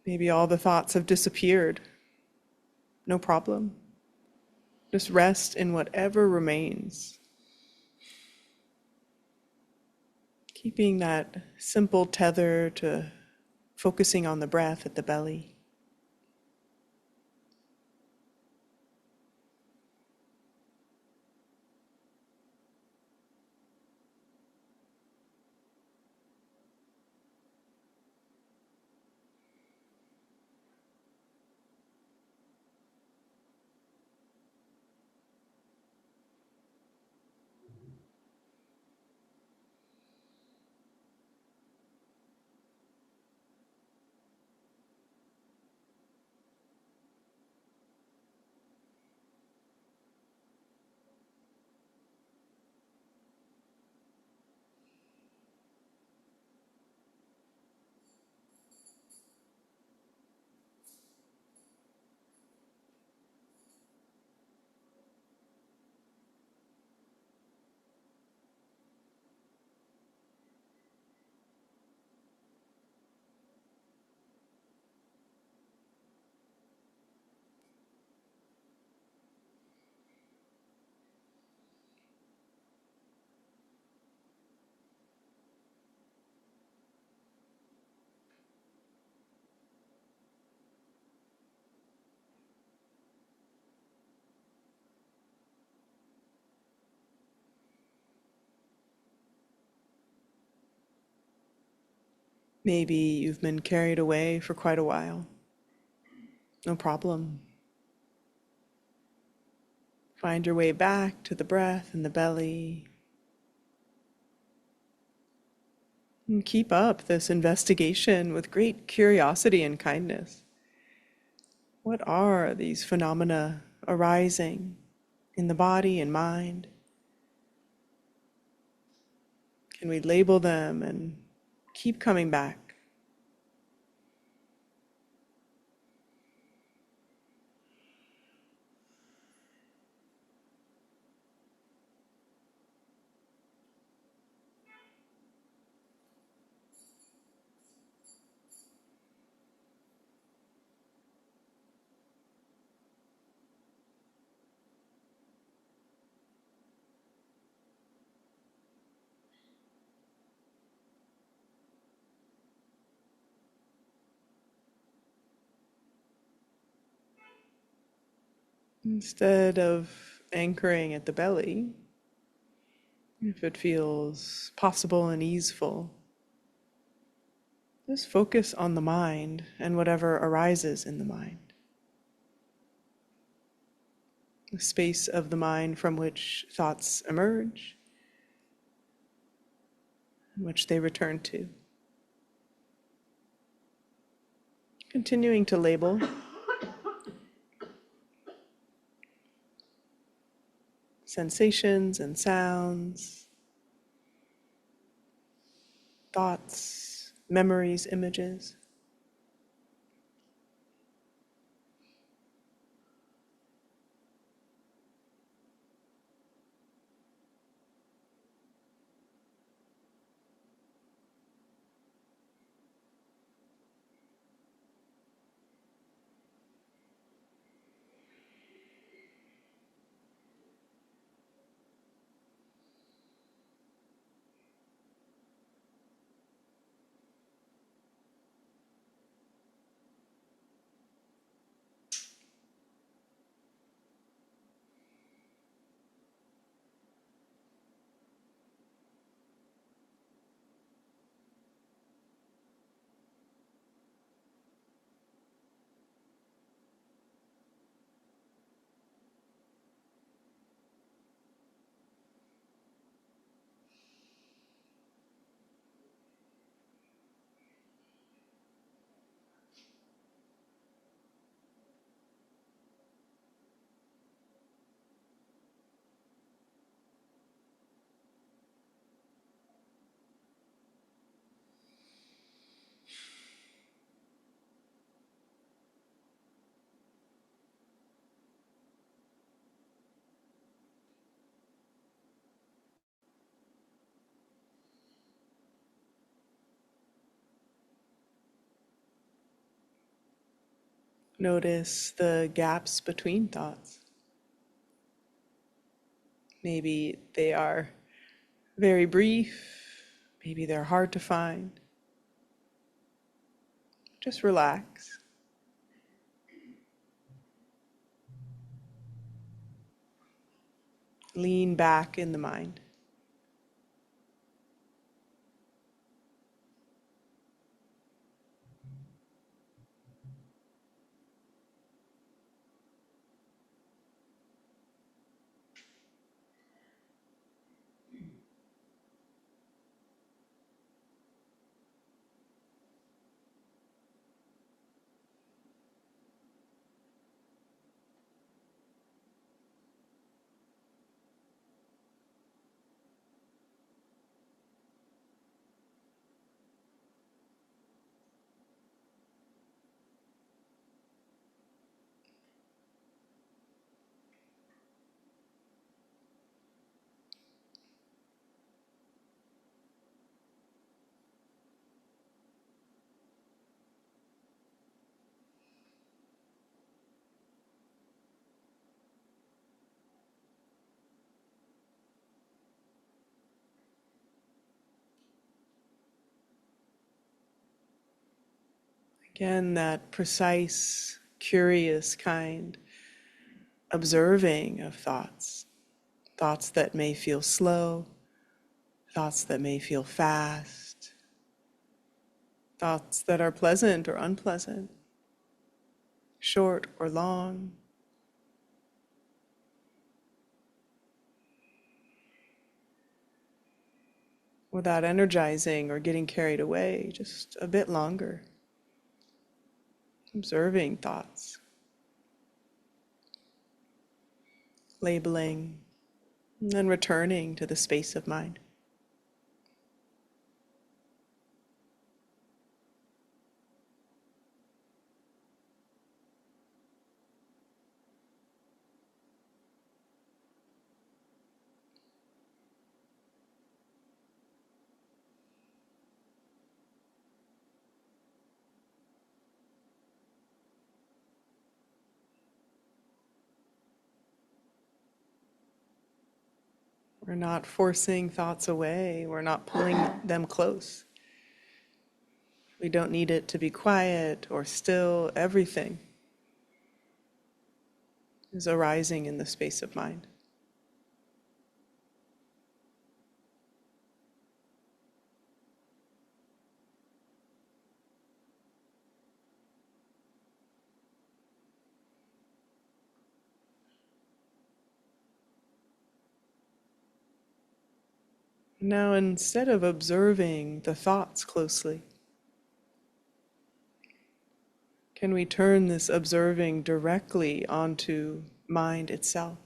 Maybe all the thoughts have disappeared. No problem. Just rest in whatever remains. Keeping that simple tether to focusing on the breath at the belly. Maybe you've been carried away for quite a while. No problem. Find your way back to the breath and the belly. And keep up this investigation with great curiosity and kindness. What are these phenomena arising in the body and mind? Can we label them and keep coming back? Instead of anchoring at the belly, if it feels possible and easeful, just focus on the mind and whatever arises in the mind. The space of the mind from which thoughts emerge, and which they return to. Continuing to label. Sensations and sounds, thoughts, memories, images. Notice the gaps between thoughts. Maybe they are very brief, maybe they're hard to find. Just relax. Lean back in the mind. Again, that precise, curious kind observing of thoughts. Thoughts that may feel slow, thoughts that may feel fast, thoughts that are pleasant or unpleasant, short or long. Without energizing or getting carried away, just a bit longer. Observing thoughts, labeling, and then returning to the space of mind. We're not forcing thoughts away. We're not pulling them close. We don't need it to be quiet or still. Everything is arising in the space of mind. Now, instead of observing the thoughts closely, can we turn this observing directly onto mind itself?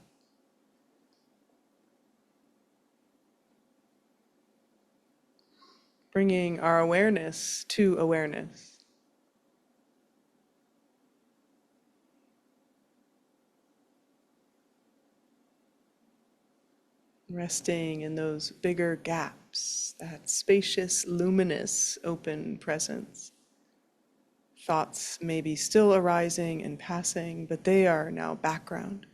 Bringing our awareness to awareness. Resting in those bigger gaps, that spacious, luminous, open presence. Thoughts may be still arising and passing, but they are now background.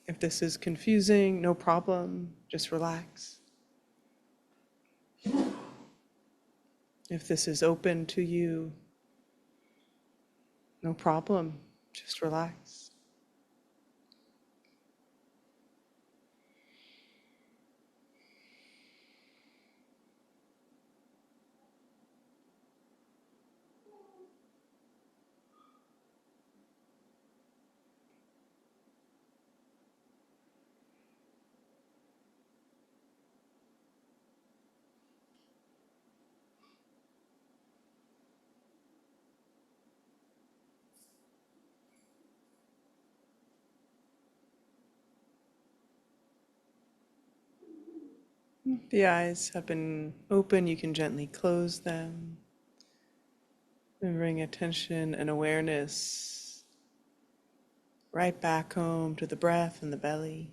If this is confusing, no problem, just relax. If this is open to you, no problem, just relax. If the eyes have been open, you can gently close them and bring attention and awareness right back home to the breath and the belly.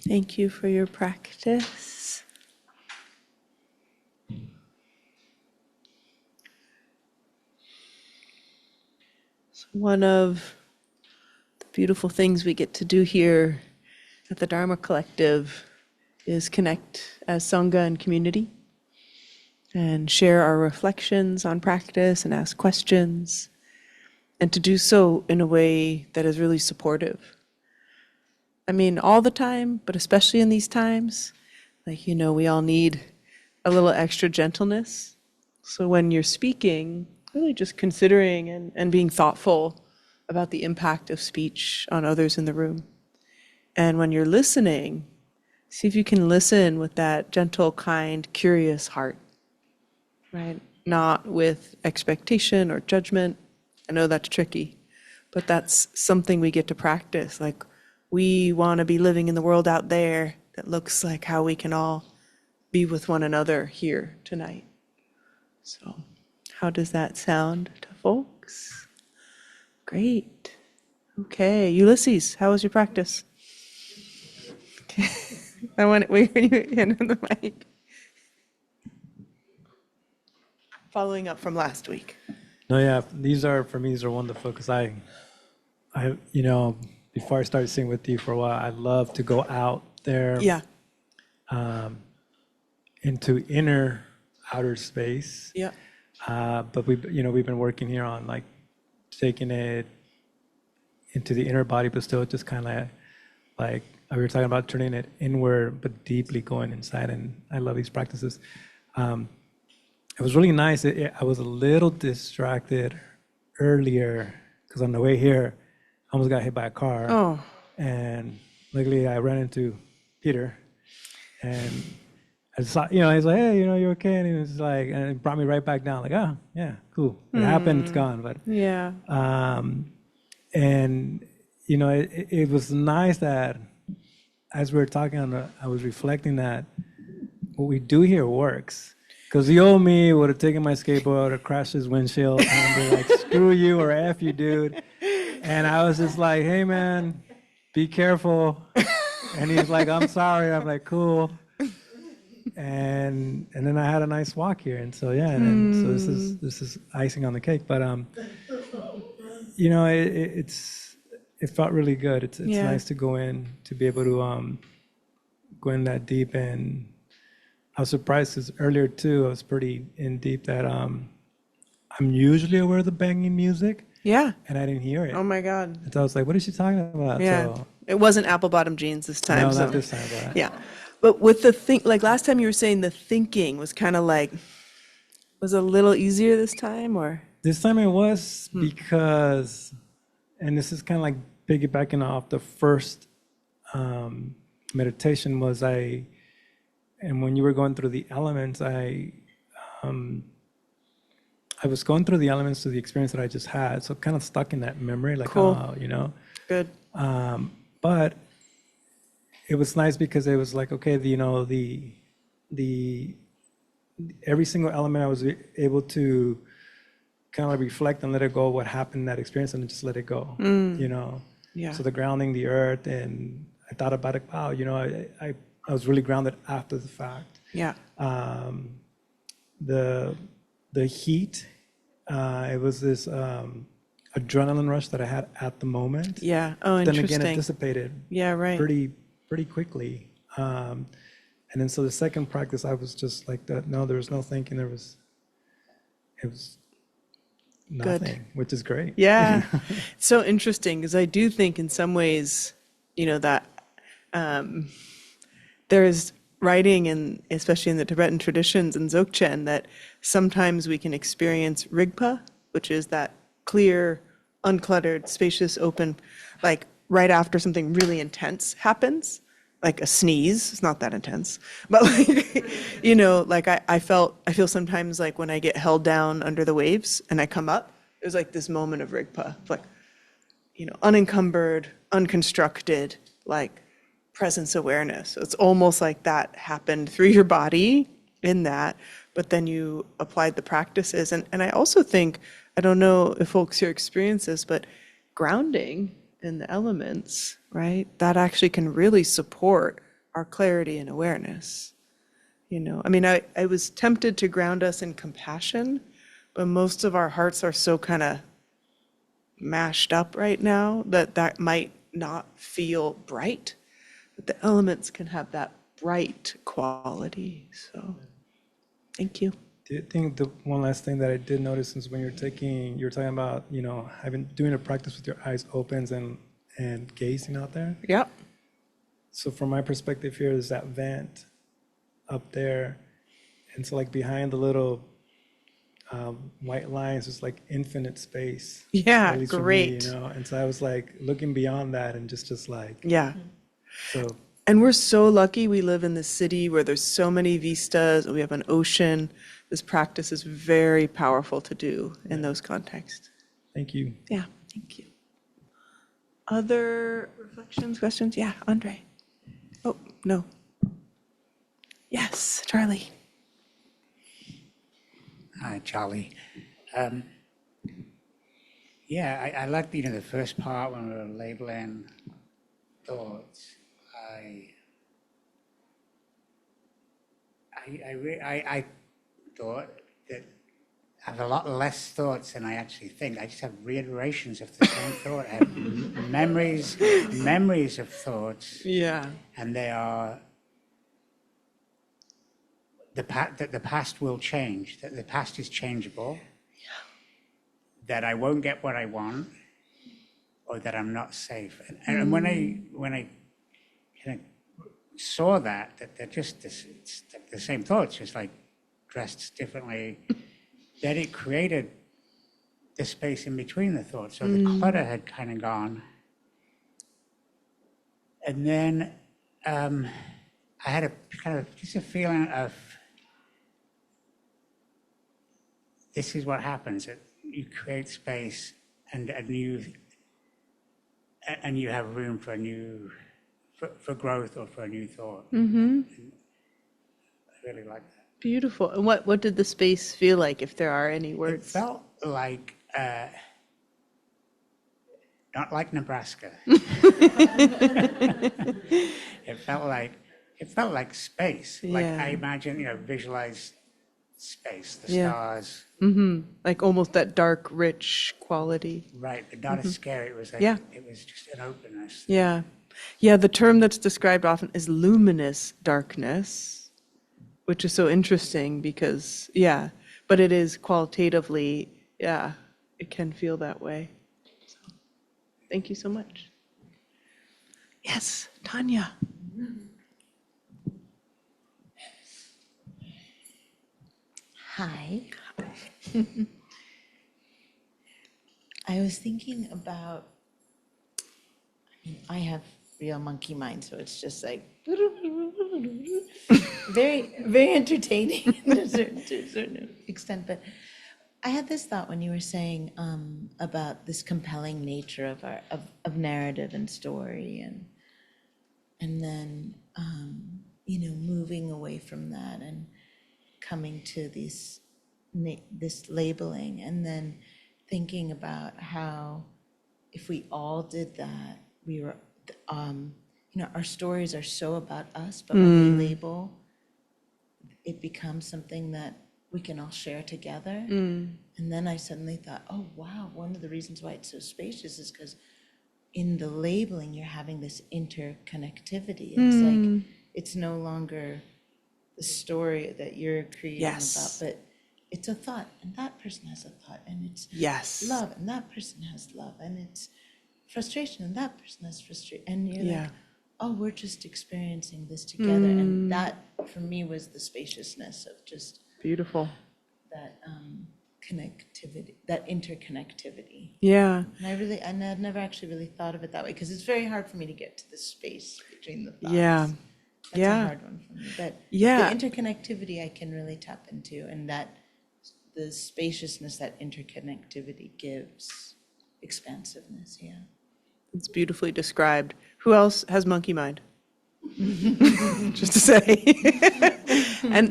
Thank you for your practice. So one of the beautiful things we get to do here at the Dharma Collective is connect as Sangha and community and share our reflections on practice and ask questions, and to do so in a way that is really supportive. I mean, all the time, but especially in these times, like, we all need a little extra gentleness. So when you're speaking, really just considering and being thoughtful about the impact of speech on others in the room. And when you're listening, see if you can listen with that gentle, kind, curious heart, right? Not with expectation or judgment. I know that's tricky, but that's something we get to practice. Like, we want to be living in the world out there that looks like how we can all be with one another here tonight. So, how does that sound to folks? Great. Okay, Ulysses, how was your practice? Okay. I want to wait for you to hand on the mic. Following up from last week. No, yeah, these are wonderful because I, before I started sitting with you for a while, I love to go out there, Yeah. into outer space. Yeah. But we've been working here on like taking it into the inner body, but still just kind of like we were talking about turning it inward, but deeply going inside. And I love these practices. It was really nice. I was a little distracted earlier because on the way here, I almost got hit by a car. Oh. And luckily I ran into Peter, and I saw, he's like, hey, you okay? And he was like, and it brought me right back down. Like, oh, yeah, cool. It happened. It's gone. But Yeah. and it was nice that as we were talking, I was reflecting that what we do here works. Because the old me would have taken my skateboard or crashed his windshield and be like, screw you or F you, dude. And I was just like, hey, man, be careful. And he's like, I'm sorry. I'm like, cool. And then I had a nice walk here. And so, yeah, and then, so this is icing on the cake. But, it felt really good. It's nice to go in, to be able to go in that deep. And I was surprised because earlier too, I was pretty in deep that I'm usually aware of the banging music. Yeah. And I didn't hear it. Oh my God. And so I was like, what is she talking about? Yeah. So, It wasn't apple bottom jeans this time. no, so. not this time. But Yeah. But with the like last time you were saying the thinking was kind of like, was a little easier this time, or? this time it was because, and this is kind of like piggybacking off the first meditation and when you were going through the elements, I was going through the elements to the experience that I just had. So kind of stuck in that memory, like, Cool. Good. But it was nice because it was like, okay, the every single element I was able to kind of like reflect and let it go, what happened in that experience, and just let it go, Yeah. So the grounding, the earth, and I thought about it, wow, I was really grounded after the fact. Yeah. The heat, it was this adrenaline rush that I had at the moment. Yeah. Oh, Then interesting. again, it dissipated Yeah, right. pretty quickly. And then so the second practice, I was just like that. No, there was no thinking. It was nothing, which is great. Yeah. It's so interesting because I do think in some ways, that there's writing, in, especially in the Tibetan traditions and Dzogchen, that sometimes we can experience Rigpa, which is that clear, uncluttered, spacious, open, like right after something really intense happens, like a sneeze. It's not that intense, but like, I feel sometimes like when I get held down under the waves and I come up, there's like this moment of Rigpa, like, unencumbered, unconstructed, like presence awareness. So it's almost like that happened through your body in that, but then you applied the practices. And I also think, I don't know if folks here experience this, but grounding in the elements, right? That actually can really support our clarity and awareness. You know, I mean, I was tempted to ground us in compassion, but most of our hearts are so kind of mashed up right now that might not feel bright, but the elements can have that bright quality. So thank you. Do you think the one last thing that I did notice is when you're talking about, you know, doing a practice with your eyes open and gazing out there. Yep. So from my perspective here, there's that vent up there. And so like behind the little white lines, there's like infinite space. Yeah, at least for me, great. you know? And so I was like looking beyond that and just like, Yeah. so And we're so lucky we live in this city where there's so many vistas, and we have an ocean. This practice is very powerful to do in those contexts. thank you. Yeah, thank you. Other reflections, questions? Yeah, Andre. Oh, no. Yes, Charlie. Hi, Charlie. Yeah, I liked, you know, the first part when we were labeling thoughts. I thought that I have a lot less thoughts than I actually think. I just have reiterations of the same thought. I have memories of thoughts, Yeah. and they are that the past will change. That the past is changeable. That I won't get what I want, or that I'm not safe. And when I kind of saw that they're just it's the same thoughts, just like dressed differently, then it created the space in between the thoughts. So the clutter had kind of gone. And then I had a kind of just a feeling of, this is what happens. You create space and you have room for for growth or for a new thought. Mm-hmm. I really like that. Beautiful. And what did the space feel like, if there are any It words? felt like not like Nebraska. It felt like space. Like Yeah. I imagine, you know, visualize space, the Yeah. stars. Like almost that dark, rich quality. Right, but not as scary. It was like, Yeah. it was just an openness. Yeah. Yeah, the term that's described often is luminous darkness, which is so interesting because, yeah, but it is qualitatively, yeah, it can feel that way. So, thank you so much. Yes, Tanya. Hi. I was thinking about, I have real monkey mind, so it's just like very, very entertaining to a certain extent. But I had this thought when you were saying about this compelling nature of our of narrative and story, and then moving away from that and coming to this labeling, and then thinking about how if we all did that, we were, our stories are so about us, but when we label, it becomes something that we can all share together. And then I suddenly thought, oh wow, one of the reasons why it's so spacious is because in the labeling, you're having this interconnectivity. It's like, it's no longer the story that you're creating Yes. about, but it's a thought, and that person has a thought, and it's Yes. love, and that person has love, and it's frustration, and that person has frustration, and you're Yeah. like, oh, we're just experiencing this together. And that for me was the spaciousness of just Beautiful. that connectivity, that interconnectivity. Yeah. And I'd never actually really thought of it that way, because it's very hard for me to get to the space between the thoughts. Yeah. That's Yeah. a hard one for me. But Yeah. the interconnectivity I can really tap into, and that the spaciousness that interconnectivity gives expansiveness, yeah. It's beautifully described. Who else has monkey mind? Just to say.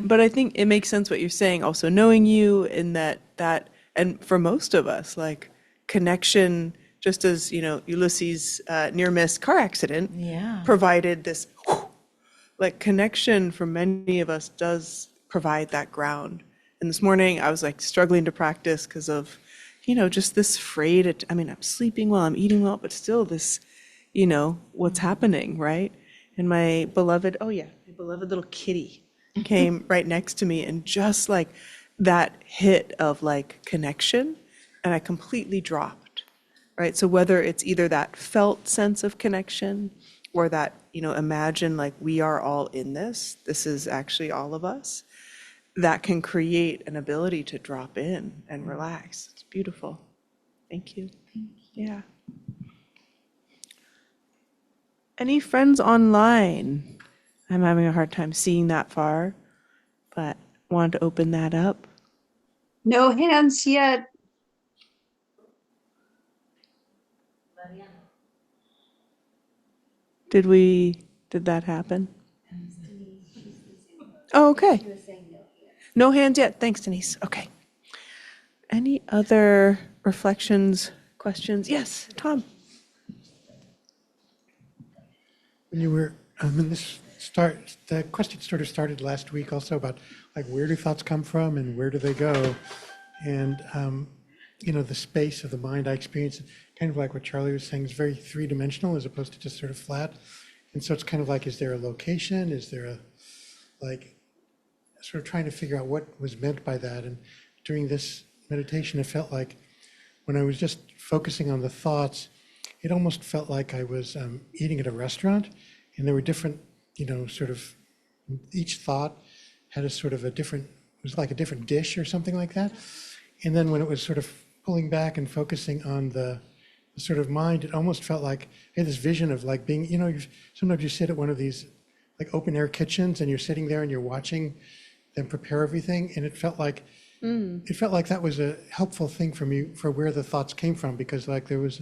But I think it makes sense what you're saying, also knowing you in that, and for most of us, like connection, just as, Ulysses' near miss car accident Yeah. provided this like connection for many of us does provide that ground. And this morning I was like struggling to practice because of, just this frayed, I mean, I'm sleeping well, I'm eating well, but still this, what's happening, right? And my beloved little kitty came right next to me, and just like that hit of like connection, and I completely dropped, right? So whether it's either that felt sense of connection or that, imagine like we are all in this is actually all of us, that can create an ability to drop in and relax. It's beautiful. Thank you. Yeah. Any friends online? I'm having a hard time seeing that far, but wanted to open that up. No hands yet. Did that happen? Oh, okay. No hands yet. Thanks, Denise. Okay. Any other reflections, questions? Yes, Tom. When you were in this start, the question sort of started last week also about like where do thoughts come from and where do they go, and the space of the mind I experience, kind of like what Charlie was saying, is very three-dimensional as opposed to just sort of flat. And so it's kind of like, is there a location? Is there a like sort of trying to figure out what was meant by that? And during this meditation, it felt like when I was just focusing on the thoughts, it almost felt like I was eating at a restaurant, and there were different, sort of, each thought had a sort of a different, it was like a different dish or something like that. And then when it was sort of pulling back and focusing on the sort of mind, it almost felt like I had this vision of like being, sometimes you sit at one of these like open air kitchens and you're sitting there and you're watching them prepare everything. And it felt like that was a helpful thing for me for where the thoughts came from, because like there's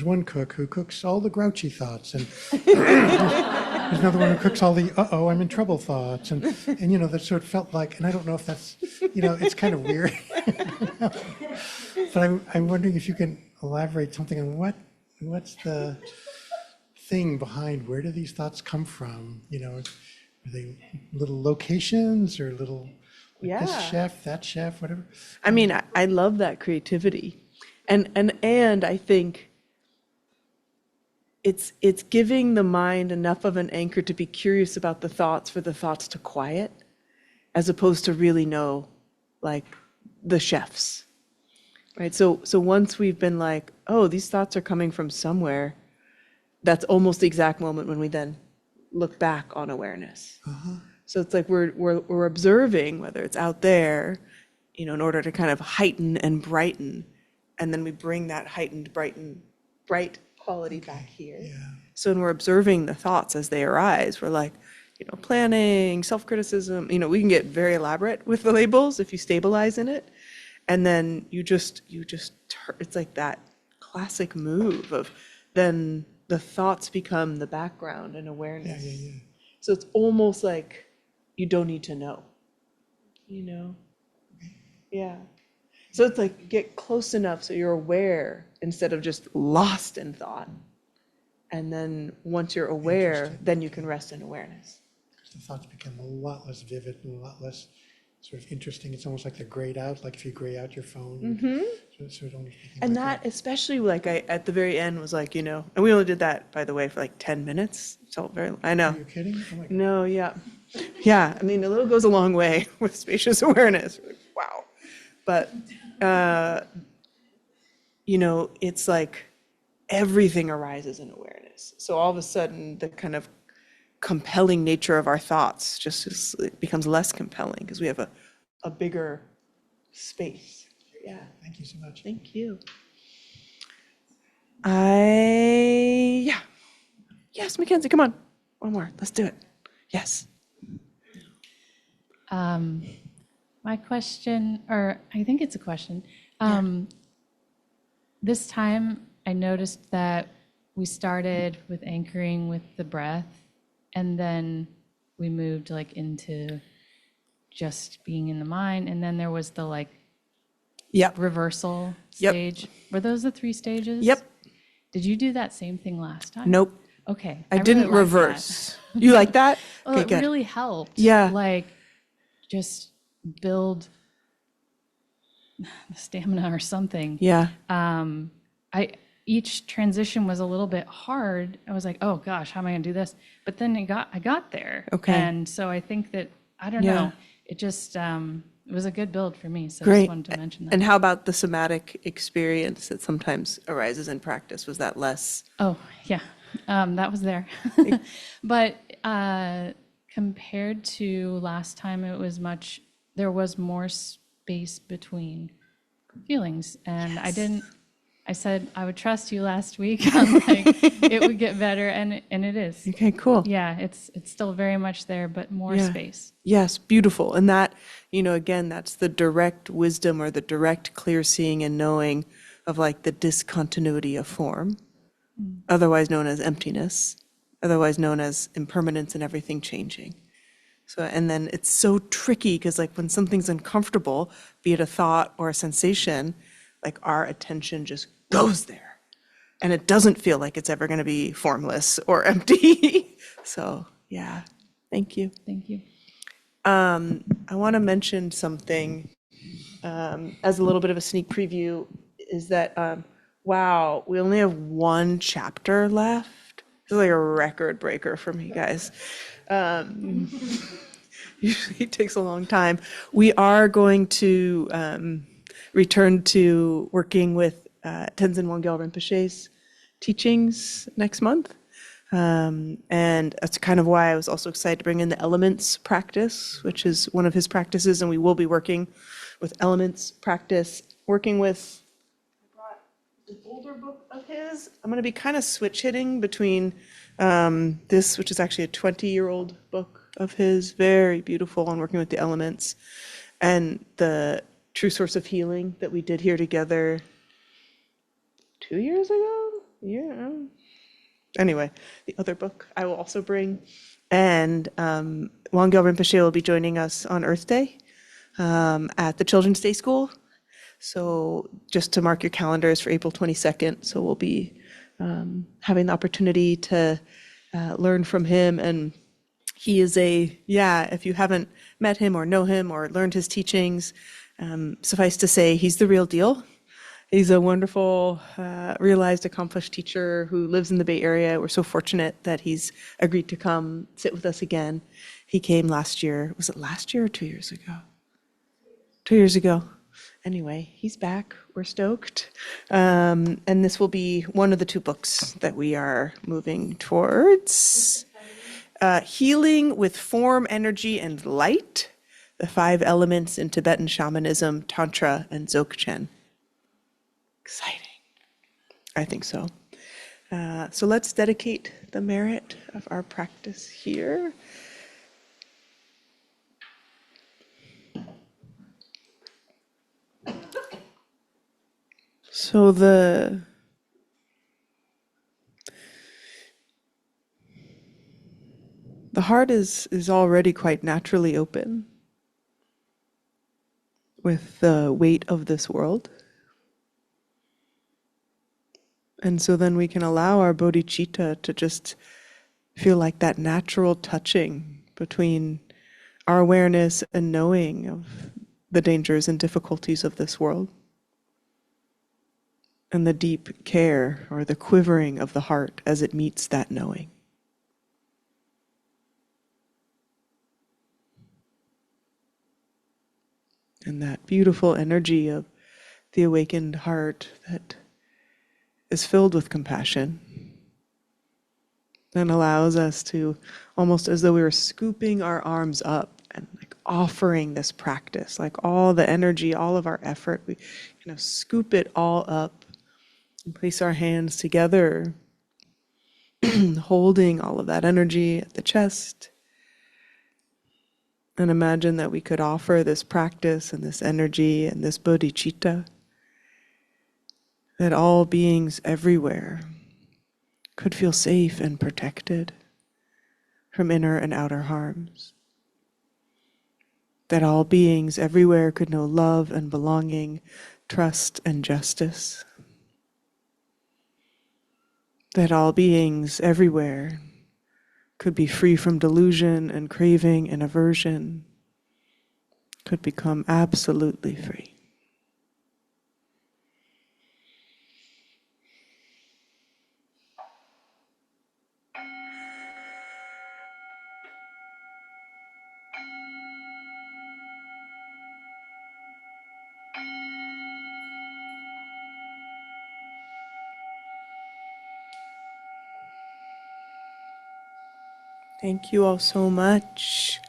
one cook who cooks all the grouchy thoughts, and there's another one who cooks all the I'm in trouble thoughts, and that sort of felt like, and I don't know if that's, it's kind of weird. But I'm wondering if you can elaborate something on what's the thing behind, where do these thoughts come from? Are they little locations or little like this chef, that chef, whatever? I mean, I love that creativity. And I think it's giving the mind enough of an anchor to be curious about the thoughts for the thoughts to quiet, as opposed to really know like the chefs, right? So once we've been like, oh, these thoughts are coming from somewhere, that's almost the exact moment when we then look back on awareness. So it's like we're observing whether it's out there, in order to kind of heighten and brighten, and then we bring that heightened, bright quality back here. Yeah. So when we're observing the thoughts as they arise, we're like, planning, self-criticism, we can get very elaborate with the labels if you stabilize in it. And then you just, it's like that classic move of then the thoughts become the background and awareness. Yeah. So it's almost like you don't need to know, Yeah. So it's like get close enough so you're aware instead of just lost in thought. And then once you're aware, Interesting. then you can rest in awareness. Because the thoughts become a lot less vivid and a lot less sort of interesting. It's almost like they're grayed out, like if you gray out your phone. So it almost became And like that, especially like I, at the very end was like, and we only did that, by the way, for like 10 minutes. So I know. Are you kidding? Oh my God. No, yeah. Yeah, I mean, a little goes a long way with spacious awareness. Wow. But, it's like everything arises in awareness. So all of a sudden, the kind of compelling nature of our thoughts it becomes less compelling because we have a bigger space. Yeah. Thank you so much. Thank you. Yes, Mackenzie, come on. One more. Let's do it. Yes. My question, or I think it's a question. This time I noticed that we started with anchoring with the breath, and then we moved like into just being in the mind, and then there was the reversal stage. Were those the 3 stages? Yep. Did you do that same thing last time? Nope. Okay. I really didn't like that. reverse. You like that? Well, Okay, it good. really helped. Yeah. Like, just build stamina or something. Yeah. Each transition was a little bit hard. I was like, oh gosh, how am I gonna do this? But then I got there. Okay. And so I think that, I don't Yeah. know, it just, it was a good build for me. So I Great. just wanted to mention that. And how about the somatic experience that sometimes arises in practice? Was that less? Oh, yeah, that was there. But compared to last time, there was more space between feelings. And I said I would trust you last week. I'm like, it would get better, and it is. Okay, cool. Yeah, it's still very much there, but more Yeah. space. Yes, beautiful. And that, again, that's the direct wisdom or the direct clear seeing and knowing of like the discontinuity of form, otherwise known as emptiness, otherwise known as impermanence and everything changing. So, and then it's so tricky because like when something's uncomfortable, be it a thought or a sensation, like our attention just goes there and it doesn't feel like it's ever going to be formless or empty. So yeah, thank you. Thank you. I want to mention something as a little bit of a sneak preview is that, wow, we only have one chapter left. This is like a record breaker for me, guys. Usually it takes a long time. We are going to return to working with Tenzin Wangyal Rinpoche's teachings next month. And that's kind of why I was also excited to bring in the elements practice, which is one of his practices. And we will be working with elements practice, working with, I brought an older book of his. I'm going to be kind of switch hitting between this, which is actually a 20-year-old book of his, very beautiful on working with the elements, and the True Source of Healing that we did here together 2 years ago? Yeah. Anyway, the other book I will also bring. And Wangyal Rinpoche will be joining us on Earth Day at the Children's Day School. So just to mark your calendars for April 22nd. So we'll be having the opportunity to learn from him. And he is if you haven't met him or know him or learned his teachings, suffice to say, he's the real deal. He's a wonderful, realized, accomplished teacher who lives in the Bay Area. We're so fortunate that he's agreed to come sit with us again. He came last year. Was it last year or 2 years ago? 2 years ago. Anyway, he's back. We're stoked. And this will be one of the two books that we are moving towards. Healing with Form, Energy, and Light, the 5 elements in Tibetan shamanism, Tantra, and Dzogchen. Exciting. I think so. So let's dedicate the merit of our practice here. So the heart is already quite naturally open with the weight of this world. And so then we can allow our bodhicitta to just feel like that natural touching between our awareness and knowing of the dangers and difficulties of this world. And the deep care or the quivering of the heart as it meets that knowing. And that beautiful energy of the awakened heart that is filled with compassion and allows us to, almost as though we were scooping our arms up and like offering this practice, like all the energy, all of our effort, we scoop it all up and place our hands together, holding all of that energy at the chest. And imagine that we could offer this practice and this energy and this bodhicitta, that all beings everywhere could feel safe and protected from inner and outer harms. That all beings everywhere could know love and belonging, trust and justice. That all beings everywhere could be free from delusion and craving and aversion, could become absolutely free. Thank you all so much.